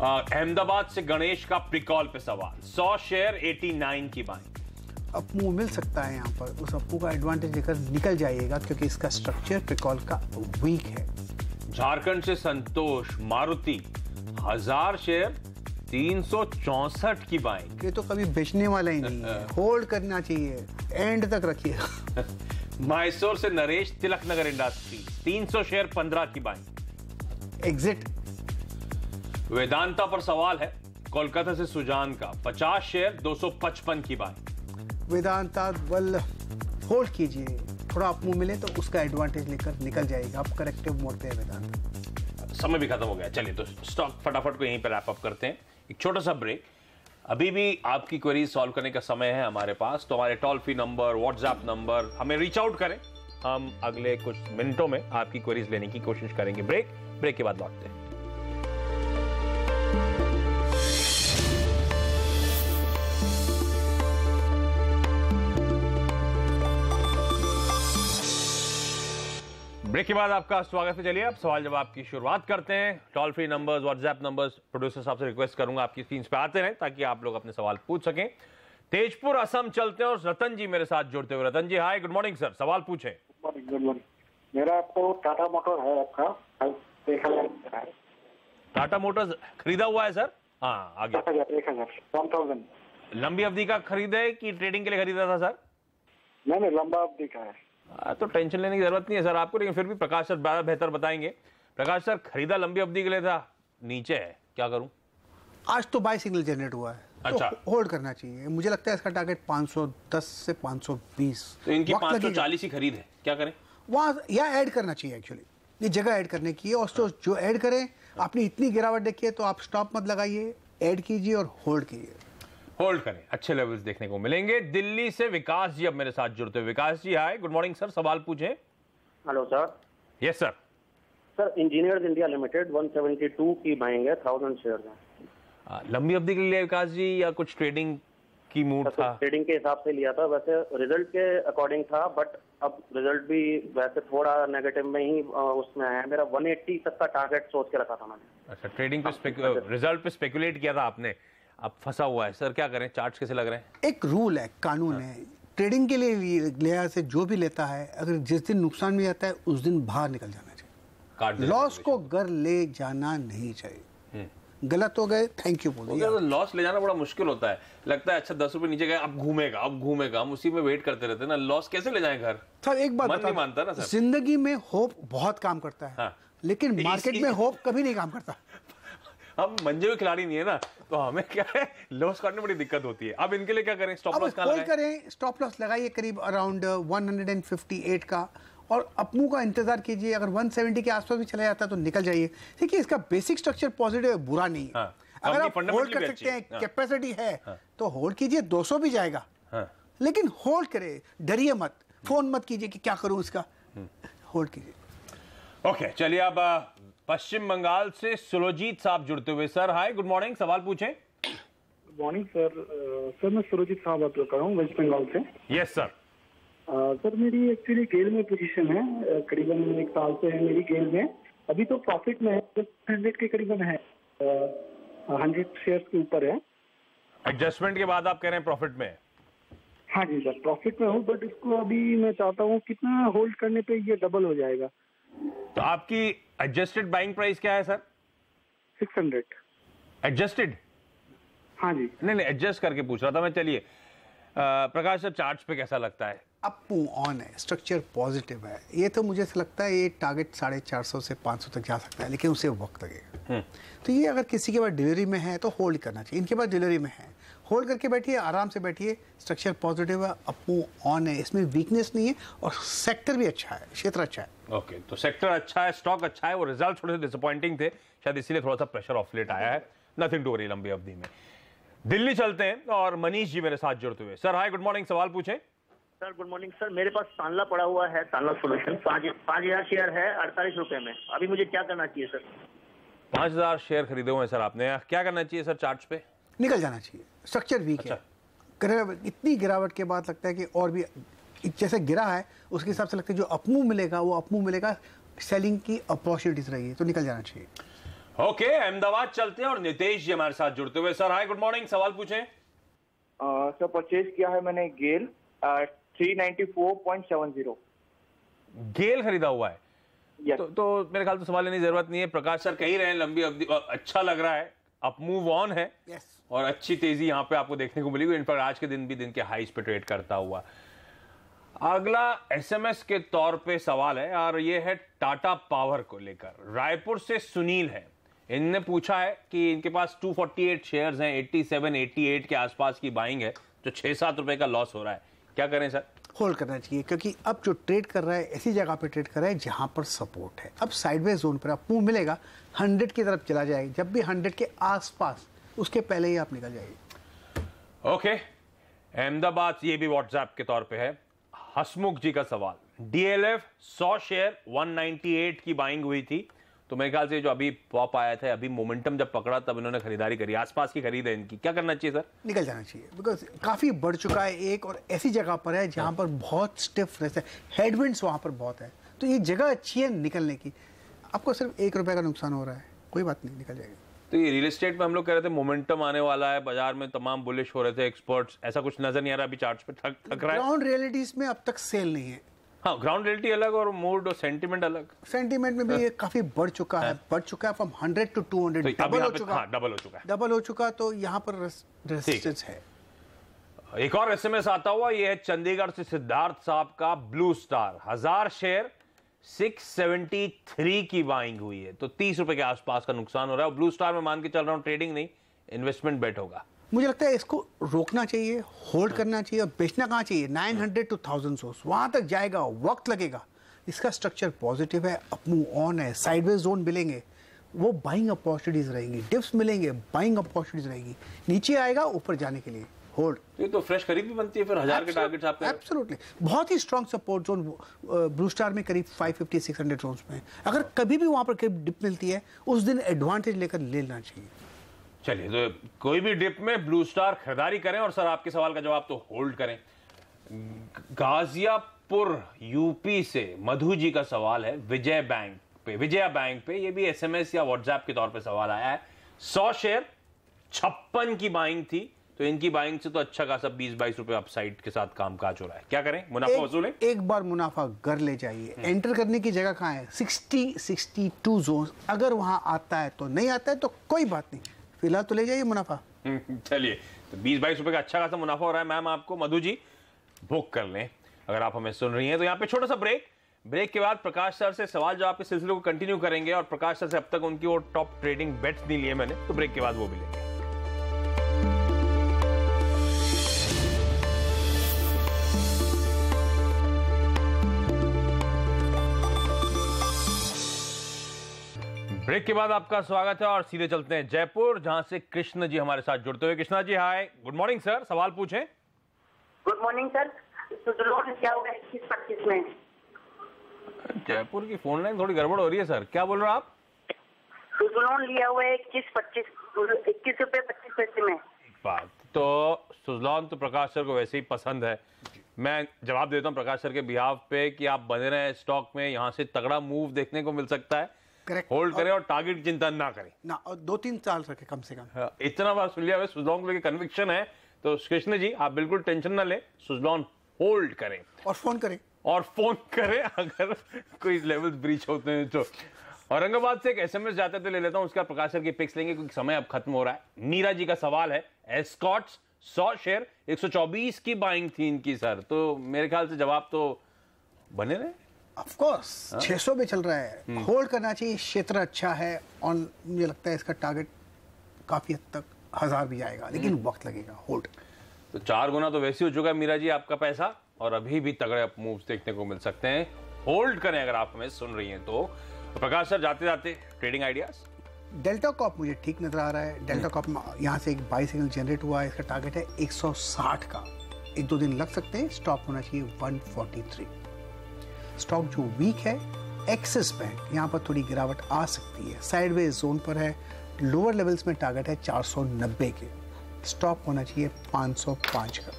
अहमदाबाद से गणेश का प्रिकॉल पे सवाल 100 शेयर 89 की बाइंग। अपमूव मिल सकता है यहाँ पर, उस अपमूव का एडवांटेज लेकर निकल जाइएगा क्योंकि इसका स्ट्रक्चर प्रिकॉल का वीक है। झारखंड से संतोष मारुति 1000 शेयर 364 की बाइंग। ये तो कभी बेचने वाला ही नहीं है, होल्ड करना चाहिए, एंड तक रखिए। मैसूर से नरेश तिलक नगर इंडस्ट्री 300 शेयर 15 की बाइंग। एग्जिट। वेदांता पर सवाल है, कोलकाता से सुजान का 50 शेयर 255 की बाइंग। वेदांता वल होल्ड कीजिए, थोड़ा अपमूव मिले तो उसका एडवांटेज लेकर निकल जाएगा। अब करेक्टिव मोड पे है वेदांता। समय भी खत्म हो गया, चलिए तो स्टॉक फटाफट को यहीं पर रैप अप करते हैं। एक छोटा सा ब्रेक। अभी भी आपकी क्वेरीज सॉल्व करने का समय है हमारे पास, तो हमारे toll free number, WhatsApp number, हमें रीच आउट करें। हम अगले कुछ मिनटों में आपकी क्वेरीज लेने की कोशिश करेंगे। ब्रेक के बाद लौटते हैं। ब्रेक के बाद आपका स्वागत है। चलिए अब सवाल जवाब की शुरुआत करते हैं। Toll free numbers, WhatsApp numbers producer साहब से रिक्वेस्ट करूंगा आपकी स्क्रीन पे आते रहें ताकि आप लोग अपने सवाल पूछ सकें। तेजपुर असम चलते हैं और रतन जी मेरे साथ जुड़ते हुए। रतन जी हाय, गुड मॉर्निंग सर, सवाल पूछें। Good morning. मेरा तो टाटा मोटर है आपका, टाटा मोटर्स खरीदा हुआ है सर? हाँ आगे 1000 लंबी अवधि का खरीदा है कि ट्रेडिंग के लिए खरीदा था सर? नहीं, लंबा अवधि का है। तो टेंशन लेने की जरूरत नहीं है सर आपको, लेकिन फिर भी प्रकाश सर ज़्यादा बेहतर बताएंगे। प्रकाश सर, खरीदा लंबी अवधि के लिए था, नीचे है, क्या करूं? आज तो बाय सिग्नल जनरेट हुआ है, अच्छा, तो होल्ड करना चाहिए। मुझे लगता है इसका टारगेट 510 से 520। तो इनकी 540 ही खरीद है, क्या करें? वहां या ऐड करना चाहिए, एक्चुअली ये जगह ऐड करने की है। और जो ऐड करें, आपने इतनी गिरावट देखी है तो आप स्टॉप मत लगाइए, ऐड कीजिए और होल्ड कीजिए। होल्ड करें, अच्छे लेवल्स देखने को मिलेंगे। दिल्ली से विकास जी अब मेरे साथ जुड़ते हैं। विकास जी हाय, गुड मॉर्निंग सर, सवाल पूछें। Hello sir. Yes sir. Sir, engineers India limited 172 की बाइंग है, 1000 शेयर है। लंबी अवधि के लिए विकास जी या कुछ ट्रेडिंग की मूड था? ट्रेडिंग के हिसाब से लिया था, वैसे रिजल्ट के अकॉर्डिंग था, बट अब रिजल्ट भी वैसे थोड़ा नेगेटिव में ही उसमें आया है। मेरा 180 तक का टारगेट सोच के रखा था मैंने। अच्छा, ट्रेडिंग पे रिजल्ट पे स्पेकुलेट किया था आपने, अब फंसा हुआ है सर, क्या करें? चार्ट्स कैसे लग रहे हैं? एक रूल है, कानून है, ट्रेडिंग के लिए लिहाज से जो भी लेता है, अगर जिस दिन नुकसान में आता है उस दिन बाहर निकल जाना चाहिए, लॉस को घर ले जाना नहीं चाहिए। गलत हो गए, थैंक यू बोलिए। तो लॉस ले जाना बड़ा मुश्किल होता है, लगता है अच्छा 10 रुपए नीचे गए, अब घूमेगा, हम उसी में वेट करते रहते हैं ना। लॉस कैसे ले जाए घर? सर एक बात नहीं मानता ना सर, जिंदगी में होप बहुत काम करता है। हाँ। लेकिन मार्केट में होप कभी नहीं काम करता। हम मंजे हुए खिलाड़ी नहीं है ना, तो हमें क्या है, लॉस काटने में बड़ी दिक्कत होती है। अब इनके लिए क्या करें? स्टॉप लॉस कहां करें? स्टॉप लॉस लगाइए करीब अराउंड 158 का, और अपमूव का इंतजार कीजिए। अगर 170 के आसपास भी चला जाता है तो निकल जाइए। देखिए, इसका बेसिक स्ट्रक्चर पॉजिटिव है, बुरा नहीं है। हाँ, अगर आप होल्ड कर सकते हैं, कैपेसिटी है, तो होल्ड कीजिए। 200 भी जाएगा, लेकिन होल्ड करे, डरिए मत, फोन मत कीजिए कि क्या करूं इसका, होल्ड कीजिए। ओके, चलिए अब पश्चिम बंगाल से सुलोजीत साहब जुड़ते हुए। सर हाय, गुड मॉर्निंग, सवाल पूछें। Good morning sir. सर मैं सुलोजीत साहब बात कर रहा हूँ वेस्ट बंगाल से। Yes sir. सर मेरी एक्चुअली गेल में पोजीशन है, करीबन 1 साल से है मेरी गेल में। अभी तो प्रॉफिट में है, 100 के करीबन है, 100 शेयर्स के ऊपर है। एडजस्टमेंट के बाद आप कह रहे हैं प्रॉफिट में? हाँ जी सर, प्रॉफिट में हूँ, बट इसको अभी मैं चाहता हूँ कितना होल्ड करने पे ये डबल हो जाएगा। तो आपकी एडजस्टेड बाइंग प्राइस क्या है सर? 600। एडजस्टेड? हाँ जी। नहीं, एडजस्ट करके पूछ रहा था मैं। चलिए प्रकाश सर, चार्ट्स पे कैसा लगता है? अप ऑन है, स्ट्रक्चर पॉजिटिव है। ये तो मुझे ऐसा लगता है ये टारगेट 450 से 500 तक जा सकता है, लेकिन उसे वक्त लगेगा। तो ये अगर किसी के पास डिलीवरी में है तो होल्ड करना चाहिए। इनके पास डिलीवरी में है, होल्ड करके बैठिए, आराम से बैठिए। स्ट्रक्चर पॉजिटिव है, अप ऑन है, इसमें वीकनेस नहीं है, और सेक्टर भी अच्छा है, क्षेत्र अच्छा है। ओके, तो सेक्टर अच्छा है, स्टॉक अच्छा है, वो रिजल्ट थोड़े से डिसअपॉइंटिंग थे, शायद इसीलिए थोड़ा सा प्रेशर ऑफ लेट आया है। नथिंग टू वरी लंबी अवधि में। दिल्ली चलते हैं और मनीष जी मेरे साथ जुड़ते हुए। सर हाय, गुड मॉर्निंग, सवाल पूछें। सर गुड मॉर्निंग सर, मेरे पास तानला पड़ा हुआ है, तानला सॉल्यूशन 5000 शेयर है 48 रुपए में। अभी मुझे क्या करना चाहिए सर? 5000 शेयर खरीदे हुए हैं सर आपने, क्या करना चाहिए सर? चार्ट्स पे निकल जाना चाहिए, स्ट्रक्चर वीक है। इतनी गिरावट के बाद लगता है कि और भी जैसे गिरा है उसके हिसाब से लगता है जो अपमूव मिलेगा वो अपमूव मिलेगा, सेलिंग की अपॉर्चुनिटीज रही है, तो निकल जाना चाहिए। ओके, अहमदाबाद चलते हैं और नितेश जी हमारे साथ जुड़ते हुए। सर हाय, गुड मॉर्निंग, सवाल पूछें। सर परचेज किया है मैंने गेल 394.70। गेल खरीदा हुआ है? तो मेरे ख्याल तो सवाल लेने की जरूरत नहीं है। प्रकाश सर कह ही रहे हैं लंबी अवधि अच्छा लग रहा है, अपमूव ऑन है, और अच्छी तेजी यहां पे आपको देखने को मिलेगी। इनफैक्ट आज के दिन भी दिन के हाईज पे ट्रेड करता हुआ। अगला एसएमएस के तौर पे सवाल है, और ये है टाटा पावर को लेकर। रायपुर से सुनील है, इनने पूछा है कि इनके पास 248 शेयर्स हैं, 87-88 के आसपास की बाइंग है, जो 6-7 रुपए का लॉस हो रहा है, क्या करें सर? होल्ड करना चाहिए, क्योंकि अब जो ट्रेड कर रहा है ऐसी जगह पे ट्रेड कर रहा है जहां पर सपोर्ट है। अब साइडवेज जोन पर आपको मिलेगा, 100 की तरफ चला जाएगा। जब भी 100 के आसपास, उसके पहले ही आप निकल जाइए। ओके, अहमदाबाद, ये भी व्हाट्सएप के तौर पे है। हसमुख जी का सवाल, डीएलएफ 100 शेयर 198 की बाइंग हुई थी, तो मेरे ख्याल से जो अभी पॉप आया था, अभी मोमेंटम जब पकड़ा तब इन्होंने खरीदारी करी, आसपास की खरीद है इनकी, क्या करना चाहिए सर? निकल जाना चाहिए, बिकॉज काफी बढ़ चुका है एक, और ऐसी जगह पर है जहां पर बहुत स्टिफ रहता है, हेडविंड्स वहां पर बहुत है, तो ये जगह अच्छी है निकलने की। आपको सिर्फ 1 रुपए का नुकसान हो रहा है, कोई बात नहीं, निकल जाएगा। तो ये रियल एस्टेट में हम लोग कह रहे थे मोमेंटम आने वाला है, बाजार में तमाम बुलिश हो रहे थे एक्सपर्ट्स, ऐसा कुछ नजर नहीं आ रहा अभी चार्ट्स पे, थक रहा है। ग्राउंड रियलिटीज में अब तक सेल नहीं है, हाँ, ग्राउंड रियलिटी अलग और मूड और सेंटीमेंट अलग। सेंटीमेंट में भी ये काफी बढ़ चुका है फ्रॉम 100 to 200, डबल हो चुका। हाँ, डबल हो चुका तो यहाँ पर रेजिस्टेंस है। एक और एसएमएस आता हुआ, ये है चंडीगढ़ से सिद्धार्थ साहब का। ब्लू स्टार 1000 शेयर 673 की बाइंग हुई है, तो 30 रुपए के आसपास का नुकसान हो रहा है। ब्लू स्टार में मान के चल रहा हूं ट्रेडिंग नहीं, इन्वेस्टमेंट बेट होगा। मुझे लगता है इसको रोकना चाहिए, होल्ड करना चाहिए और बेचना कहाँ चाहिए 900 to 1000 सोर्स, वहां तक जाएगा, वक्त लगेगा। इसका स्ट्रक्चर पॉजिटिव है, अप मूव ऑन है, साइडवेज जोन मिलेंगे, वो बाइंग अपॉर्चुनिटीज रहेंगी, डिप्स मिलेंगे, बाइंग अपॉर्चुनिटीज रहेगी, नीचे आएगा ऊपर जाने के लिए होल्ड। ये तो फ्रेश खरीद भी बनती है फिर 1000 के टारगेट्स आपके। एब्सोल्युटली, बहुत ही strong support zone Blue Star में करीब 550-600 जोन्स में। अगर कभी भी वहां पर करीब डिप मिलती है उस दिन एडवांटेज लेकर ले लेना चाहिए। चलिए, तो कोई भी डिप में ब्लू स्टार खरीदारी करें। और सर आपके सवाल का जवाब तो होल्ड करें। गाजियापुर यूपी से मधु जी का सवाल है विजया बैंक पे। ये भी एसएमएस या व्हाट्सएप के तौर पे सवाल आया है। 100 शेयर 56 की बाइंग थी, तो इनकी बाइंग से तो अच्छा खासा 20-22 रुपए अपसाइड के साथ कामकाज हो रहा है। क्या करें, मुनाफा वसूलें? एक बार मुनाफा घर ले जाइए। एंटर करने की जगह कहाँ है? 60-62 जोन। अगर वहां आता है तो, नहीं आता है तो कोई बात नहीं, फिलहाल तो ले जाइए मुनाफा। चलिए, तो 20-22 रुपए का अच्छा खासा मुनाफा हो रहा है। मैम आपको मधु जी बुक कर लें अगर आप हमें सुन रही हैं। तो यहाँ पे छोटा सा ब्रेक के बाद प्रकाश सर से सवाल जवाब के सिलसिले को कंटिन्यू करेंगे। और प्रकाश सर से अब तक उनकी वो टॉप ट्रेडिंग बेट्स नहीं लिए मैंने, तो ब्रेक के बाद वो भी लेंगे। ब्रेक के बाद आपका स्वागत है और सीधे चलते हैं जयपुर, जहां से कृष्ण जी हमारे साथ जुड़ते हुए। कृष्णा जी हाय, गुड मॉर्निंग सर, सवाल पूछें। Good morning sir. सुजलोन क्या होगा 21-25 में? जयपुर की फोन लाइन थोड़ी गड़बड़ हो रही है सर, क्या बोल रहे हो आप? सुजलोन लिया हुआ है 21 रुपए 25 पैसे में। बात तो सुजलॉन तो प्रकाश सर को वैसे ही पसंद है। मैं जवाब देता हूं प्रकाश सर के बिहाफ पे कि आप बने रहे स्टॉक में, यहां से तगड़ा मूव देखने को मिल सकता है। होल्ड करें और टारगेट की चिंता ना करें ना, और 2-3 साल रखे कम से कम। इतना बार सुन लिया है, सुजलॉन को लेकर कन्विक्शन है। तो कृष्ण जी आप बिल्कुल टेंशन ना लें, सुजलॉन होल्ड करें और फोन करें अगर कोई लेवल्स ब्रीच होते हैं तो। औरंगाबाद से एक एसएमएस जाते थे, ले लेता हूं, उसका प्रकाश सर की पिक्स लेंगे क्योंकि समय अब खत्म हो रहा है। नीरा जी का सवाल है, एस्कॉट्स 100 शेयर 124 की बाइंग थी इनकी सर, तो मेरे ख्याल से जवाब तो बने रहे। ऑफ कोर्स 600 पे चल रहा है, होल्ड करना चाहिए, क्षेत्र अच्छा है और मुझे लगता है इसका टारगेट काफी हद तक 1000 भी जाएगा, लेकिन वक्त लगेगा। होल्ड। तो 4 गुना तो वैसे हो चुका है मीरा जी आपका पैसा, और अभी भी तगड़े अप मूव्स देखने को मिल सकते हैं। होल्ड करें अगर आप हमें सुन रही हैं तो। प्रकाश सर जाते जाते ट्रेडिंग आइडियाज। डेल्टा कॉप मुझे ठीक नजर आ रहा है। डेल्टा कॉप में यहाँ से एक बाई सिग्नल जनरेट हुआ है, इसका टारगेट है 160 का, 1-2 दिन लग सकते हैं। स्टॉप होना चाहिए 143। स्टॉक जो वीक है एक्सिस बैंक, यहाँ पर थोड़ी गिरावट आ सकती है, साइडवेज जोन पर है। लोअर लेवल्स में टारगेट है 490 के, स्टॉप होना चाहिए 505 का।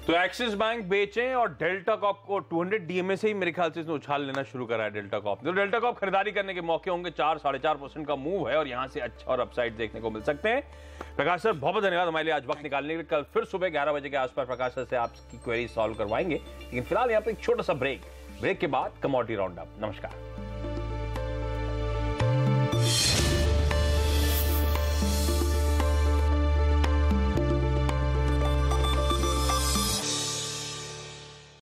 तो एक्सिस बैंक बेचें और डेल्टा कॉप को 200 डीएमए से ही मेरे ख्याल से इसने उछाल लेना शुरू करा है डेल्टा कॉप। तो डेल्टा कॉप खरीदारी करने के मौके होंगे, 4-4.5% का मूव है और यहां से अच्छा और अपसाइड देखने को मिल सकते हैं। प्रकाश सर बहुत बहुत धन्यवाद हमारे लिए आज वक्त निकालने के लिए। कल फिर सुबह 11 बजे के आसपास प्रकाश सर से आपकी क्वेरी सॉल्व करवाएंगे, लेकिन फिलहाल यहाँ पे एक छोटा सा ब्रेक के बाद कमोडिटी राउंड अप। नमस्कार।